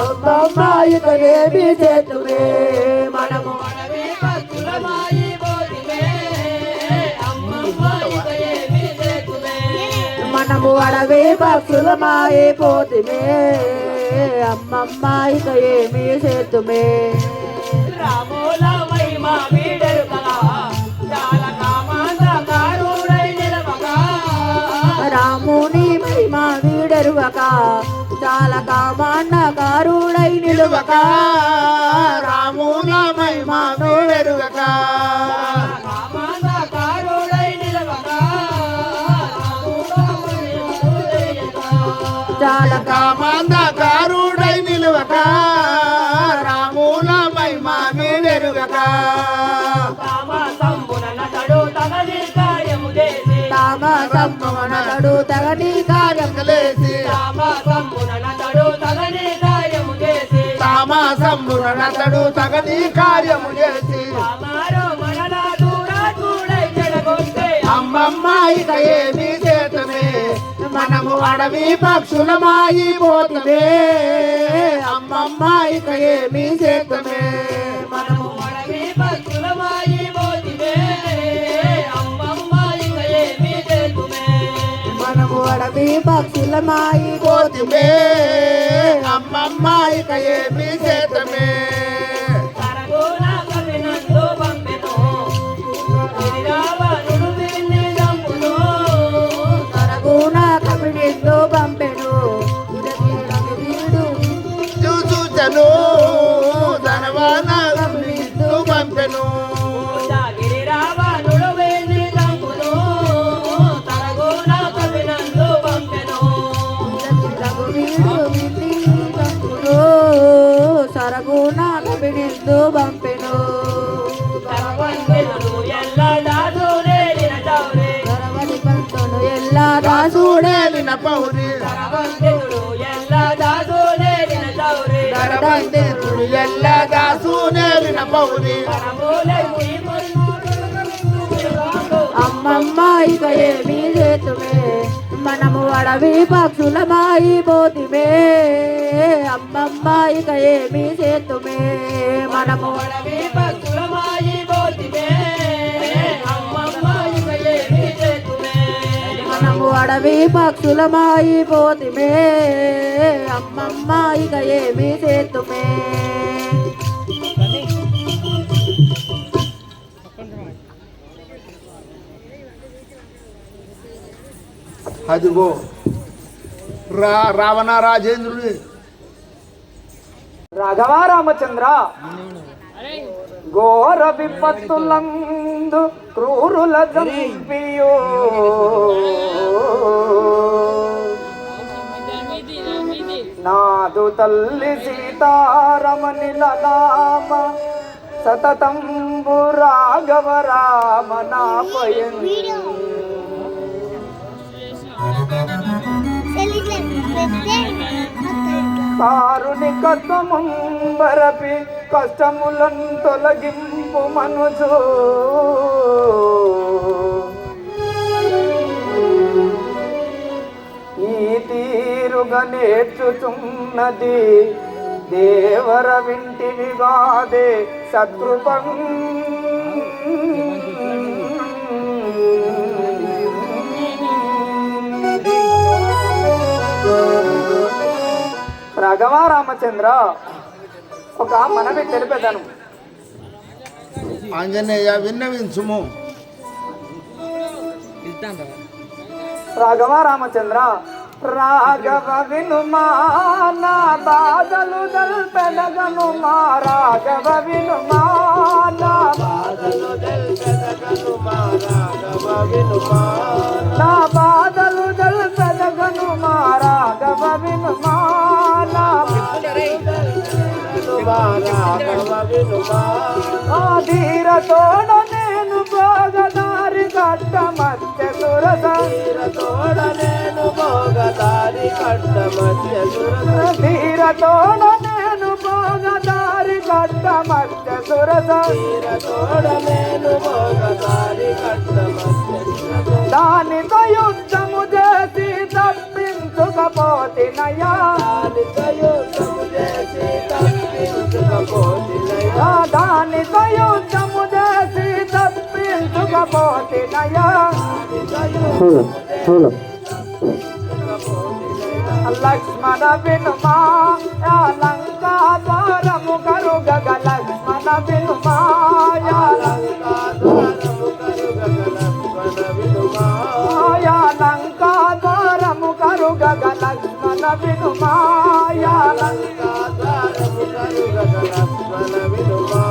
A: అమ్మమ్మ ఇక ఏమి చేతుమే, మనము అడవి పక్షులమాయి పోతుమే. అమ్మమ్మ ఇక ఏమి చేతుమే, మనము అడవి పక్షులమైపోతిమే అమ్మమ్మ ఇక ఏమి చేతుమే
B: రాముల మహిమ వీడెరుకగా చాలా కామాంధకారుడై నిలవగా
A: రాముని మహిమ వీడెరువక చాలా కామాండకారుడై నిలువక
E: రాముల మహిమ వీడెరుగక
B: కామాంధకారుడై నిలవగా
A: చాలా
E: కామాంధకారుడై నిలువక రాముల మహిమ వీడెరుగక
B: తామసంబునతడు తగని కార్యము చేసి
A: తామసమ్మనతడు తగని కార్యము
E: లేసి
B: తామసంబునతడు తగని కార్యము చేసి
E: తామాసంబునతడు తగని కార్యము చేసి
B: అమారో మనలా దూరాత్ముడై చెడగొట్టే
E: అమ్మమ్మ ఇక ఏమి చేతమే మనము అడవి పక్షులమైపోతుమే అమ్మమ్మ ఇక ఏమి చేతమే మనము
B: అడవి పక్షులమాయి పోతివే అమ్మమ్మ ఇక ఏమి చేతుమే
A: మనము అడవి పక్షులమైపోతిమే
E: పోతుమే అమ్మమ్మ ఇక ఏమి చేతమే
B: తరగోన కవినందు పంపెను గిరిరావణుడు వీరిని చంపును
A: తరగున కపిడితో పంపెను వీడు
E: చూచను ధనవాన పంపెను
B: గిరిరావణుడు వీరిని చంపును తరగోన కవినందు పంపెను
A: సరగున కపిడితో పంపెను
B: తరవంతెను ఎల్ల దాసులేలిన చౌరే
A: గరవలి పంతును ఎల్లా దాసుడే
E: చూడేలిన పౌరి
B: తరవంతెను ఎల్ల దాసులేలిన చౌరే
E: ధనవంతుడు ఎల్ల దాసునేలిన పౌరి
A: అమ్మమ్మ ఇక ఏమి చేతుమే మనము అడవి పక్షులమైపోతిమే అమ్మమ్మ ఇక ఏమి చేతుమే మనము
B: అడవి పక్షులమాయి పోతివే అమ్మమ్మ ఇక ఏమి చేతుమే
A: మనము అడవి పక్షులమైపోతిమే అమ్మమ్మ ఇక ఏమి చేతుమే
E: అదిగో రావణ రాజేంద్రుడి
B: రాఘవ రామచంద్ర ఘోర విపత్తులందు క్రూరుల జంపియో నాదు తల్లి సీతారమణిల నామ సతతంబు రాఘవ రామ నాపయం కారుణికత్వముంబరపి కష్టములను తొలగింపు మనుజు ఈ తీరుగా నేర్చుచున్నది దేవర వింటివి గాదే శత్రుపం రాఘవ రామచంద్ర ఒక మనవి తెలిపేదను
E: ఆంజనేయ విన్నవించుము
B: రాఘవ రామచంద్ర రాఘవ వినుమా నా బాధలు దల్పెదగనుమా రాఘవ వినుమా నా బాధలు దల్పెదగనుమా రాఘవ వినుమా నా బాధలు దల్పెదగనుమా రాఘవ వినుమా నా రాఘవ వినుమా ఆ ధీరతోడ నేను భోగదారి కట్ట మధ్య సురస ధీరతోడ నేను భోగదారి కట్ట మధ్య సురస ధీరతోడ నేను భోగదారి కట్ట మధ్య సురస ధీరతోడ నేను భోగదారి కట్ట మధ్య సురస దానితో యుద్ధము చేసి తప్పించుకపోతినయా దానితో యుద్ధము చేసి తప్పించుకపోతినయా దానితో యుద్ధము చేసి తప్పించుకపోతినయా లక్ష్మణ వినుమా యా లంకా ద్వారము కరుగగ లక్ష్మణ వినుమా యా లంకా ద్వారము కరుగగ లక్ష్మణ వినుమా యా లంకా ద్వారము కరుగగ లక్ష్మణ వినుమా యా లంకా ద్వారము కరుగగ లక్ష్మణ వినుమా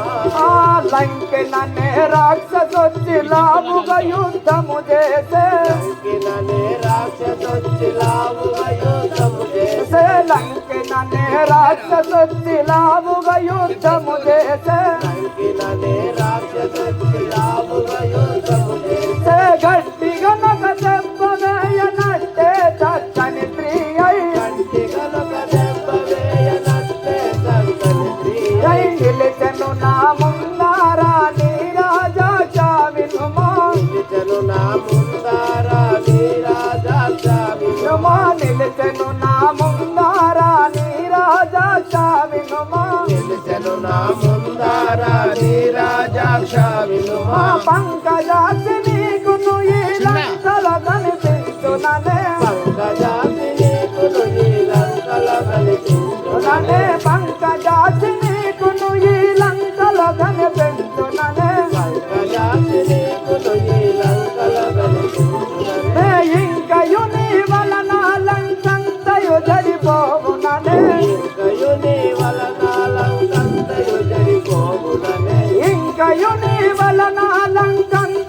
B: లంకెననే రాక్షసొచ్చి లావుగా యుద్ధము చేసే లంకెననే రాక్షసొచ్చి లావుగా యుద్ధము చేసే లంకెననే రాక్షసొచ్చి లావుగా యుద్ధము చేసే లంకెననే రాక్షసొచ్చి లావుగా యుద్ధము చేసే గట్టిగా నగ దెబ్బ వేయనట్టే చక్కని స్త్రీ అయి గట్టిగా నగ దెబ్బ వేయనట్టే చక్కని స్త్రీ అయి నిలిచెను నా ముందారా నీ రాజాక్ష వినుమా నిలిచెను నా ముందారా నీ రాజాక్ష వినుమా నిలిచెను నా ముందారా నీ రాజాక్ష వినుమా నిలిచెను నా ముందారా నీ రాజాక్ష వినుమా పంకజాక్షి నీకును ఈ లంకల కనిపించుననే పంకజాక్షి నీకును ఈ లంకల కనిపించుననే పంకజాక్షి నీకును ఈ లంకల కనిపించుననే పంకజాక్షి నీకును ఈ లంకల కనిపించుననే ఇంకయు నీ వలన లంకంతయు జరిపోవుననే ఇంకయు నీ వలన లంకంతయు జరిపోవుననే ఇంకయు నీ వలన లంకంతయు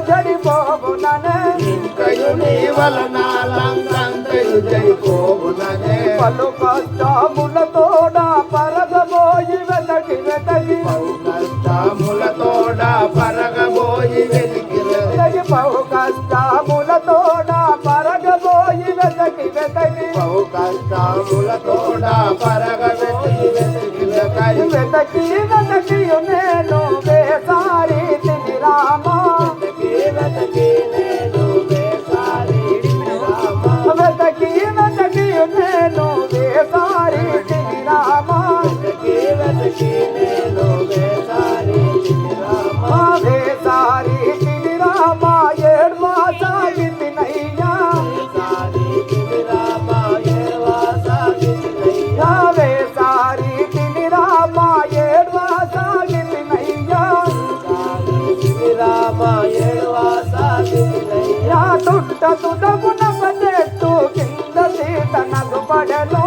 B: జరిపోవుననే ఇంకయు నీ వలన లంకంతయు జరిపోవుననే పలు కష్టములతోడ పరగబోయి వెతకి వెతకి పలు కష్టములతోడ పరగబోయి వెతకి వెతకి పలు కష్టములతోడ పరగబోయి వెతకి వెతకి పలు కష్టములతోడ పరగబోయి వెతకి వెతకి వెతకి వెతకి నేను వేసారి తిని రామా వెతకి వెతకి నేను వేసారి తిని రామా వెతకి వెతకి నేను వేసారి తిని రామా వెతకి వెతకి నేను వేసారి తిని రామా వేసారి తిని రామా ఏడ్వా సాగితినయ్యా వేసారి తిని రామా ఏడ్వా సాగితినయ్యా వేసారి తిని రామా ఏడ్వా సాగితినయ్యా వేసారి తిని రామా ఏడ్వా సాగితినయ్యా తుట్ట తుడగున చెట్టు కింద సీత నగు పడను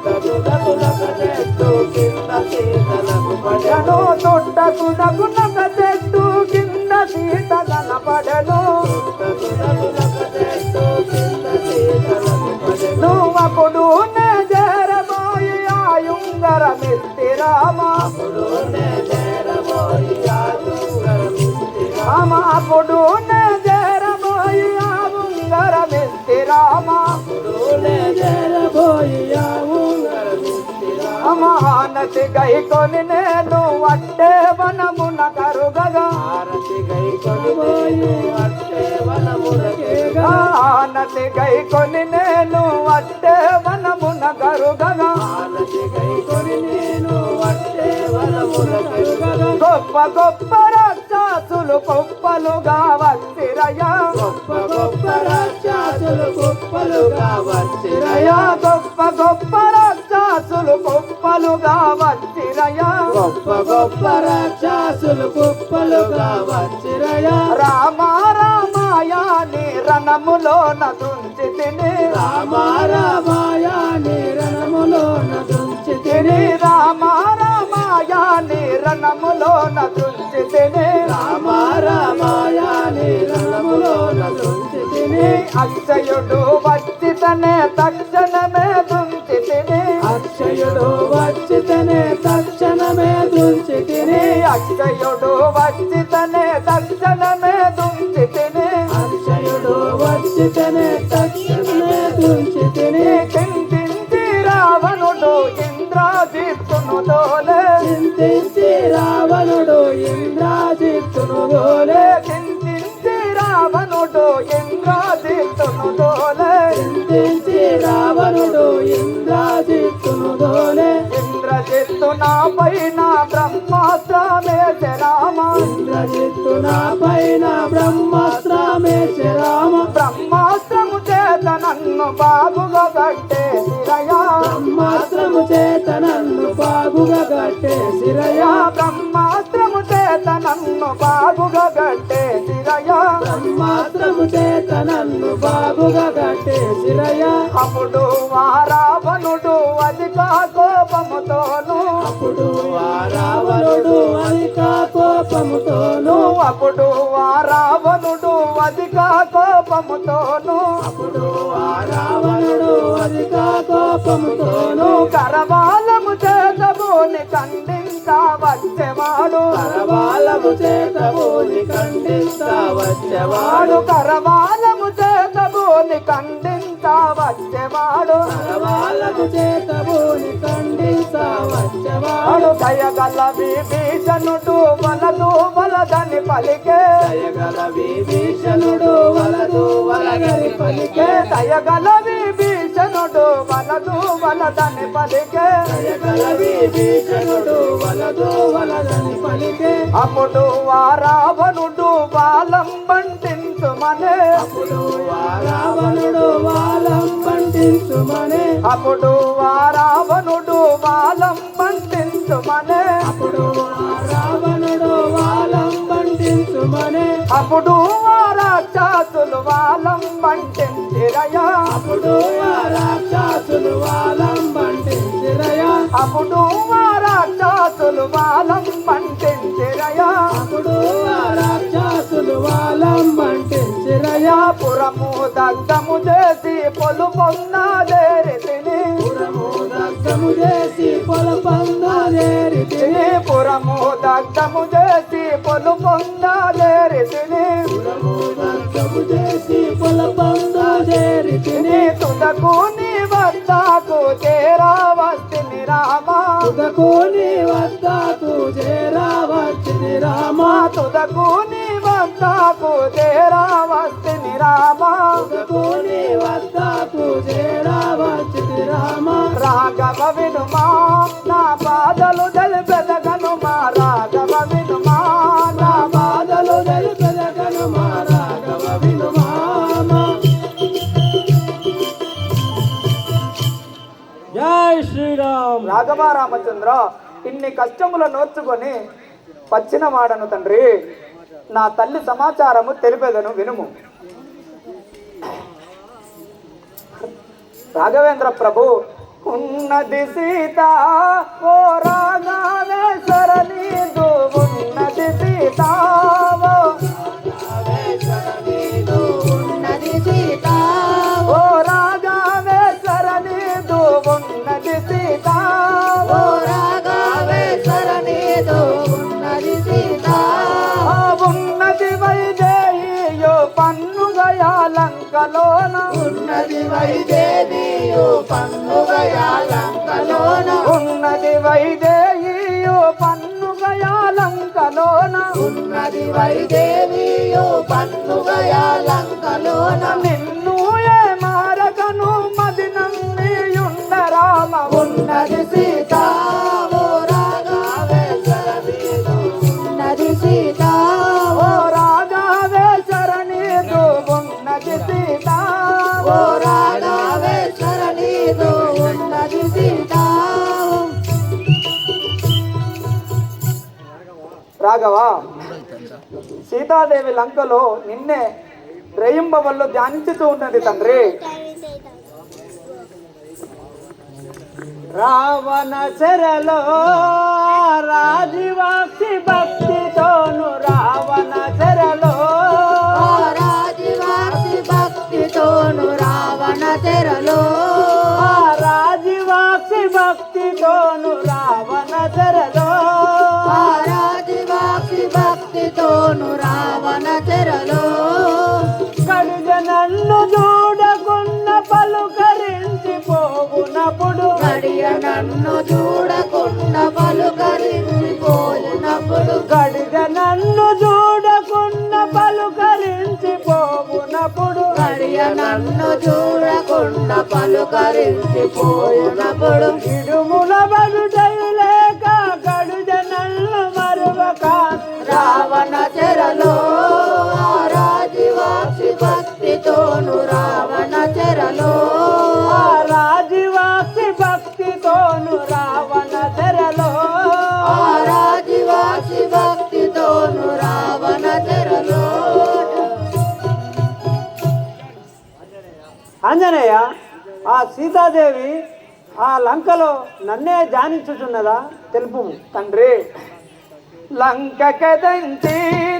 B: తుట్ట చెట్టు కింద సీత నగు పడను తుట్ట తుడగున చెట్టు కింద సీత కనపడను నువ్వప్పుడు నే చేరబోయి ఆయుంగర మిత్తిరామా అప్పుడు నే చేరబోయి ఆయుంగర మిత్తిరామా మహానతి గై కొని నేను అట్టే వనమున కరుగగా హారతి గై కొని అట్టే వనమున హారతి గై కొని నేను అట్టే వనమున కరుగగా హారతి గై కొని నేను అట్టే వనమున కరుగగా గొప్ప గొప్ప రాక్షసులు కుప్పలుగా వచ్చిరయ్యా గొప్ప గొప్ప రాక్షసులు కుప్పలుగా వచ్చిరయ్యా గొప్ప గొప్ప రాక్షసులు కుప్పలుగా వచ్చిరయ్యా గొప్ప గొప్ప రాక్షసులు కుప్పలుగా వచ్చిరయ్యా రామ రామాయణి రణములోన దుంచితిని రామ రామాయణి రణములోన దుంచితిని రామ రామాయణి రణములోన దుంచితిని రామ రామాయణి రణములోన దుంచితిని అక్షయుడు వచ్చితనే తక్షణమే దుంచితిని అక్షయుడు వచ్చితనే తక్షణమే దుంచితిని అక్షయుడు వచ్చితనే తక్షణమే దుంచితిని అక్షయుడు వచ్చితనే తక్షణమే దుంచితిని చింతించి రావణుడు ఇంద్రజిత్తును దోలే చింతించి రావణుడు ఇంద్రజిత్తును దోలే చింతించి రావణుడు ఇంద్రజిత్తును దోలే చింతించి రావణుడు ఇంద్రజిత్తును దోలే ఇంద్రజిత్తు నా పైన బ్రహ్మాస్త్రమే రామ ఇంద్రజిత్తు నా పైన బ్రహ్మాస్త్రమే రామ బ్రహ్మాస్త్రము చేత చేత నన్ను బాగుగా కట్టే సిరయా బ్రహ్మాస్త్రము చేత నన్ను బాగుగా కట్టే సిరయా బ్రహ్మాస్త్రము చేత నన్ను బాగుగా కట్టే సిరయా బ్రహ్మాస్త్రము చేత నన్ను బాగుగా కట్టే సిరయా అప్పుడు రావణుడు అధిక కోపముతోను అప్పుడు రావణుడు అధిక కోపముతోను అప్పుడు రావణుడు అధిక కోపముతోను అప్పుడు రావణుడు అధిక కోపముతోను కరవాలము చేతబోని ఖండించా వచ్చేవాడు కరవాలము చేతబోని ఖండించా వచ్చేవాడు కరవాలము చేతబోని ఖండించా వచ్చేవాడు కరవాలము చేతబోని ఖండించా వచ్చేవాడు దయగల విభీషణుడు వలదు వలదని పలికే దయగల విభీషణుడు వలదు వలదని పలికే దయగల విభీషణుడు వలదు వలదని పలికే దయగల విభీషణుడు వలదు వలదని పలికే అప్పుడు రావణుడు బాలం బంటించుమనే అప్పుడు రావణుడు బాలం బంటించుమనే అప్పుడు రావణుడు బాలం బంటించుమనే అప్పుడు రావణుడు బాలం బంటించుమనే అప్పుడు రాక్షసులు వాలం బంటించిరయా అప్పుడు రాక్షసులు వాలం బంటించిరయా అప్పుడు రాక్షసులు వాలం బంటించిరయా అప్పుడు రాక్షసులు వాలం బంటించిరయా పురము దగ్ధము చేసి పొలు పొందాదేరితిని పురము దగ్ధము చేసి పొలు పొందాదేరితిని పురము దగ్ధము చేసి పొలు పొందాదేరితిని పురము దగ్ధము చేసి పొలు పొందాదేరితిని తుదకు నీ వద్దకు చేరావస్తిని రామా తుదకు నీ వద్దకు చేరావస్తిని రామా తుదకు నీ వద్దకు చేరావస్తిని రామా తుదకు నీ వద్దకు చేరావస్తిని రామా రాఘవ వినుమా నా బాధలు తెలిపెదగనుమా రాఘవ వినుమా నా బాధలు తెలిపెదగనుమా రాఘవ వినుమా
D: జై శ్రీరామ్.
B: రాఘవ రామచంద్ర ఇన్ని కష్టముల నోర్చుకొని వచ్చిన వాడను తండ్రి నా తల్లి సమాచారము తెలిపేదను వినుము. రాఘవేంద్ర ప్రభు ఉన్నది సీత ఓ రాఘవేశ్వర నీదు ఉన్నది సీత ఓ ఉన్నది సీత ఓ రాఘవేశ్వర నీదు ఉన్నది సీత ఓ రాఘవేశ్వర నీదు ఉన్నది సీత ఉన్నది వైదేహియో పన్నుగయాలంకలోన ఉన్నది వైదేహియో పన్నుగయాలంకలోన ఉన్నది వైదేహియో పన్నుగయాలంకలోన ఉన్నది వైదేహియో పన్నుగయాలంకలోన నిన్ను ఏ మారకను మది నమ్మియుండరామ ఉన్నది సీత ఓ రాఘవేశ్వర నీదు ఉన్నది సీత ఓ రాఘవేశ్వర నీదు ఉన్నది సీత ఓ రాఘవేశ్వర నీదు ఉన్నది సీత. రాఘవ సీతాదేవి లంకలో నిన్నే రేయింబవల్లో ధ్యానించుతూ ఉన్నది తండ్రి. రావణ చెరలో రాజీవాక్షి భక్తితోను రావణ చెరలో రాజీవాక్షి భక్తితోను రావణ చెరలో రాజీవాక్షి భక్తితోను రావణ చెరలో రాజీవాక్షి భక్తితోను రావణ చెరలో కడుగ నన్ను చూడకున్న పలుకరించి పోవునప్పుడు గడియ నన్ను చూడకుండా పలుకరించి పోయినప్పుడు గడిగ నన్ను చూడకుండా పలుకరించి పోవునప్పుడు గడియ నన్ను చూడకుండా పలుకరించి పోయినప్పుడు ఇడుముల బడుటైలేక గడుజ నన్ను మరువక రావణ చెరలో రాజీవాక్షి భక్తితోను రావణ చెర ఆంజనేయ, ఆ సీతాదేవి ఆ లంకలో నన్నే ధ్యానించుచున్నదా తెలుపు తండ్రి. లంకకెదంచి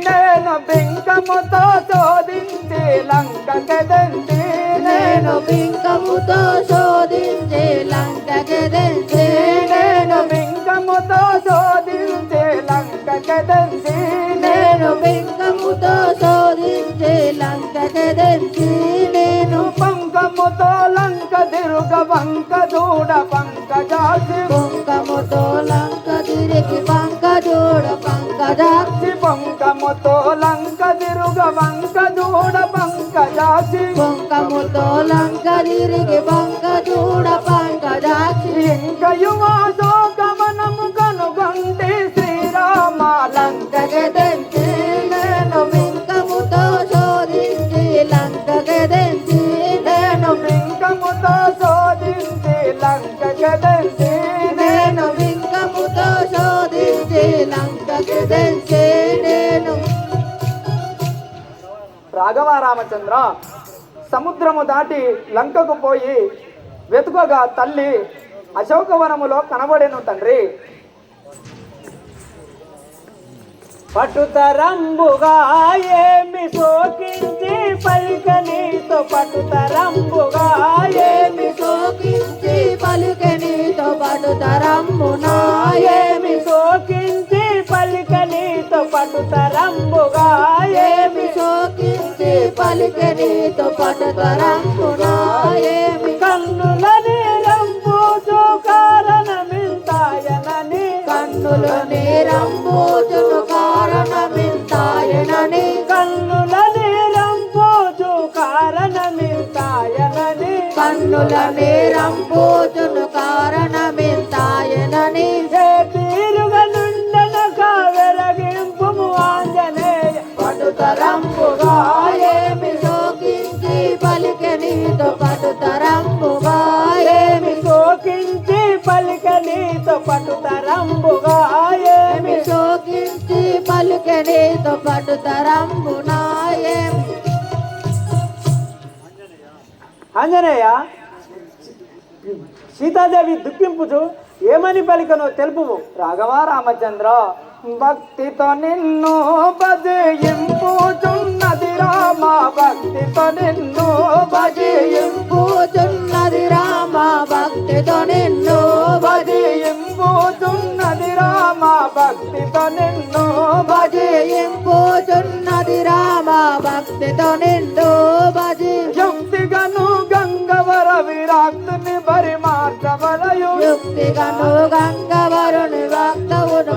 B: నేను బింకముతో శోధించి, లంకకెదంచి
A: నేను బింకముతో శోధించే లంకకెదెంచి,
B: నేను బింకముతో శోధించి, లంకకెదంచి
A: నేను బింకముతో శోధించే లంకకెదెంచి, నేను
B: పంకముతో లంక తిరుగ వంక దూడ పంకజాసి,
A: కుంకముతో లంక తిరిగి వంక చూడ పంకజాక్షి,
B: పంకముతో లంక తిరుగ వంక దూడ పంకజాసి,
A: కుంకముతో లంక తిరిగి వంక చూడ పంకజాక్షి,
B: ఇంకయు వాసోగమనము కనుగొండి శ్రీరామ
A: లంకకెదెంచి, నేను బింకముతో శోధించి లంకకెదెంచి,
B: నేను బింకముతో శోధించి లంకకెదంచి,
A: నేను బింకముతో శోధించి లంకకెదెంచి, నేను
B: రాఘవ రామచంద్ర, సముద్రము దాటి లంకకు పోయి వెతుకగా తల్లి అశోకవనములో కనబడెను తండ్రి. పట్టుతరంబుగా ఏమి సోకించి పలికనీతో, పట్టుతరంబుగా
A: ఏమి సోకించి పలుకెనితో పడుతరమ్మునా,
B: ఏమి సోకించి పలికనీతో పట్టుతరంబుగా
A: ఏమి సోకించి పలుకెనితో పడుతరమ్మునా, ఏమి
B: కన్నుల నీరంబూచు కారణమింతాయనని,
A: కన్నుల నీరంబూచును కారణమింతాయనని,
B: కన్నుల నీరంబూచు కారణమింతాయనని,
A: కన్నుల నీరంబూచును కారణమింతాయనని,
B: ఏ తీరుగా నుండనక వెరగింపుము ఆంజనేయ.
A: పడుతరంబుగా ఏమి సోకించి పలికెనితో పడుతరంబుగా, ఏమి
B: సోకించి పలికనీతో పట్టుతరంబుగా
A: ఏమి సోకించి పలుకెనితో పడుతరంబునా, ఏమి
B: ఆంజనేయ, సీతాదేవి దుఃఖింపుచు ఏమని పలికనో తెలుపుము. రాఘవ రామచంద్ర, భక్తితో నిన్ను భజింపుచున్నది రామ, భక్తితో నిన్ను
A: భజింపుచున్నది రామ, భక్తితో నిన్ను
B: భజింపుచున్నది రామ, భక్తితో నిన్ను
A: భజింపుచున్నది రామ, భక్తితో నిన్ను భజి
B: యుక్తిగను గంగవర విరాక్తుని బరి మార్చవలయు,
A: యుక్తిగను గంగవరుని భక్తవును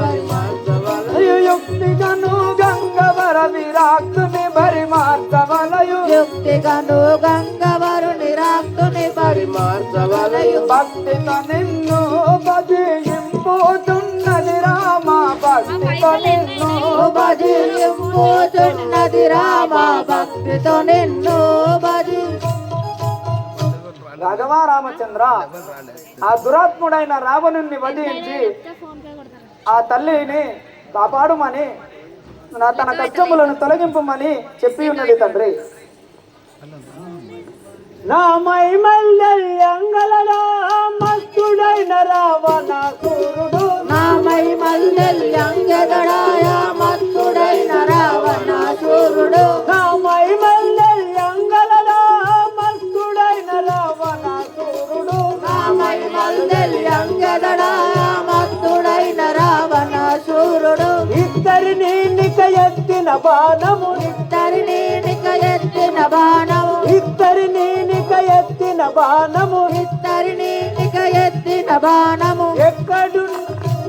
B: యుక్తిగను గంగవర విరాక్తుని బరి మార్చవలయు,
A: యుక్తిగను గంగవరుని రాక్తుని పరిమార్చవలయు,
B: భక్తితో నిన్ను భజింపుచున్నది రామ, భక్తితో నిన్ను
A: భజింపుచున్నది రామ, భక్తితో నిన్ను భజి
B: రాఘవ రామచంద్ర, ఆ దురాత్ముడైన రావణుణ్ణి వధించి ఆ తల్లిని కాపాడుమని తన కష్టములను తొలగింపమని చెప్పి ఉన్నది తండ్రి. నా మైమల్యంగలరా మస్తుడైన రావణాసురుడు,
A: నామై మల్లెల్యంగెదడాయ మత్తుడైన రావణాసురుడు,
B: నా మైమల్యంగలరా మస్తుడైన రావణాసురుడు,
A: నామై మల్లెల్యంగెదడాయ మత్తుడైన రావణాసురుడు,
B: ఇద్దరిని నిక ఎత్తిన బాణము,
A: ఇద్దరిని నిక ఎత్తిన బాణము,
B: ఇద్దరిని నిక ఎత్తిన బాణము,
A: ఇద్దరిని నిక ఎత్తిన బాణము,
B: ఎక్కడు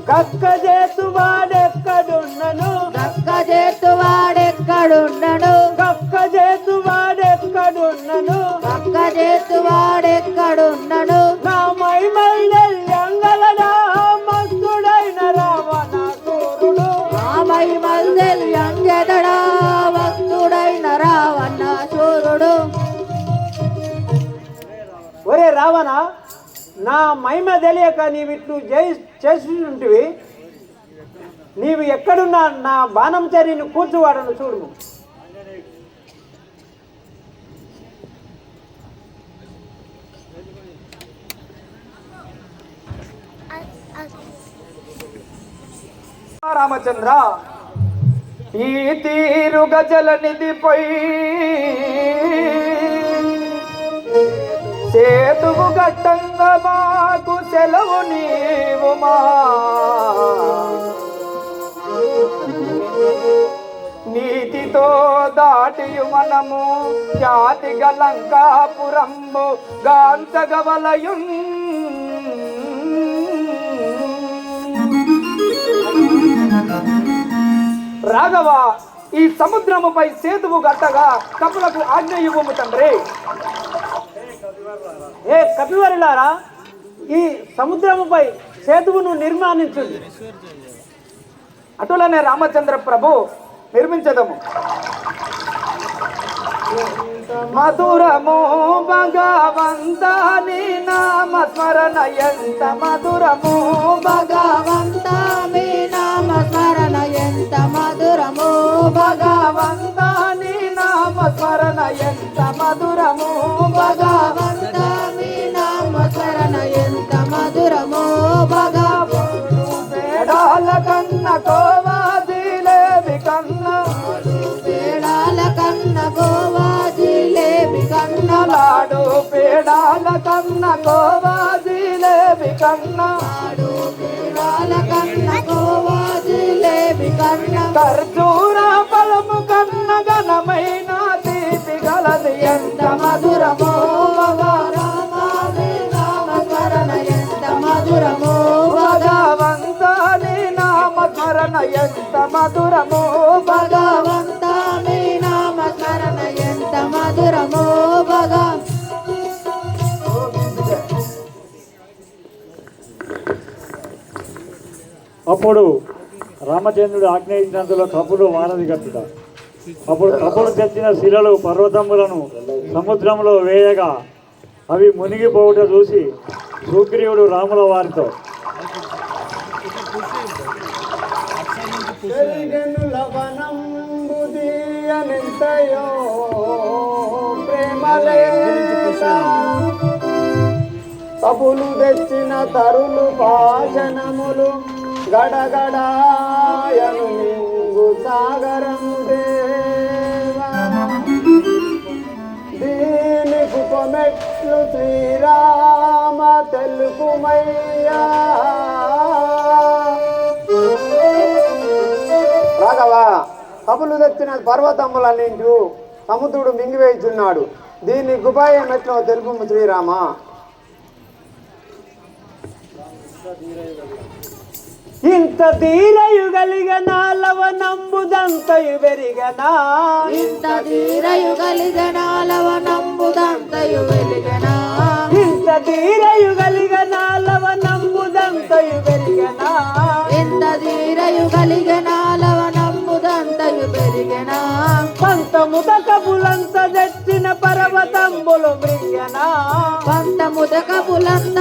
B: కక్కజేతువాడెక్కడున్నను,
A: దక్కజేతువాడెక్కడున్నను,
B: కక్కజేతువాడెక్కడున్నను,
A: దక్కజేతువాడెక్కడున్నను,
B: నా మైమల్యంగలడా మస్తుడైన రావణాసురుడు,
A: నామై మల్లెల్యంగెదడా భక్తుడైన రావణాసురుడు.
B: ఒరే రావణ, నా మహిమ తెలియక నీవు ఇట్లు చేస్తుంటివి. నీవు ఎక్కడున్నా నా బాణం చర్యను కూర్చువాడను చూడుము. రామచంద్ర ఈ తీరు గజల నిధిపై సేతువు గట్టంగా మాకు సెలవు నీవుమా నీతితో దాటియు మనము జాతిగా లంకాపురంబు గాంతగవలయు రాఘవ ఈ సముద్రముపై సేతువు గట్టగా కపులకు ఆజ్ఞ ఇవ్వము తండ్రి.
F: ఏ కపివరులారా, ఈ సముద్రముపై సేతువును నిర్మాణించుంది.
B: అటులనే రామచంద్ర ప్రభు నిర్మించదము. మధురము భగవంతాని నామ స్మరణ ఎంత మధురము,
A: భగవంతాని నామ స్మరణ ఎంత మధురము,
B: భగవంతాని నామ స్మరణ ఎంత మధురము,
A: భగవంతాని నామ స్మరణ ఎంత మధురము,
B: వేడాల కన్న కోవాదిలేవి కన్న,
A: పేడాల కన్న గోవాజిలేబి కన్న,
B: లాడు పేడాల కన్న కోవాదిలేవి కన్న,
A: పేడాల కన్న గోవాజిలేబి కన్న,
B: ఖర్జూర ఫలము కన్న ఘనమైన తీపి గలది ఎంత మధురము,
A: రామాని నామ స్మరణ ఎంత మధురము,
B: భగవంతాని నామ స్మరణ ఎంత మధురము,
A: భగవంతాని నామ స్మరణ ఎంత మధురము,
F: అప్పుడు రామచంద్రుడు ఆజ్ఞయించినందులో కపులు వానది కట్టుట. అప్పుడు కపులు తెచ్చిన శిలలు పర్వతములను సముద్రంలో వేయగా అవి మునిగిపోవుట చూసి సుగ్రీవుడు రాముల వారితో
B: కబులు తెచ్చిన తరులు పాశనములు గడగడాయను నింగు సాగరము దేవా, దీని కుపమెట్లు శ్రీరామ తెలుపుమయ్యా. రాఘవ కబులు తెచ్చిన పర్వతములన్నింటూ సముద్రుడు మింగివేయుచున్నాడు. దీని గుబాయం ఎట్లో తెలుపు శ్రీరామ.
F: ఇంత ధీరయు కలిగనా లవనంబుదంతయు వెరిగనా,
A: ఇంత ధీరయు కలిగనా లవనంబుదంతయు వెలిగనా,
F: ఇంత ధీరయు కలిగనా లవనంబుదంతయు వెరిగనా,
A: ఇంత ధీరయు కలిగనా లవనంబుదంతయు పెరిగనా,
F: పంతముద కపులంత తెచ్చిన పర్వతంబులు మృంగనా,
A: పంతముదక పులంత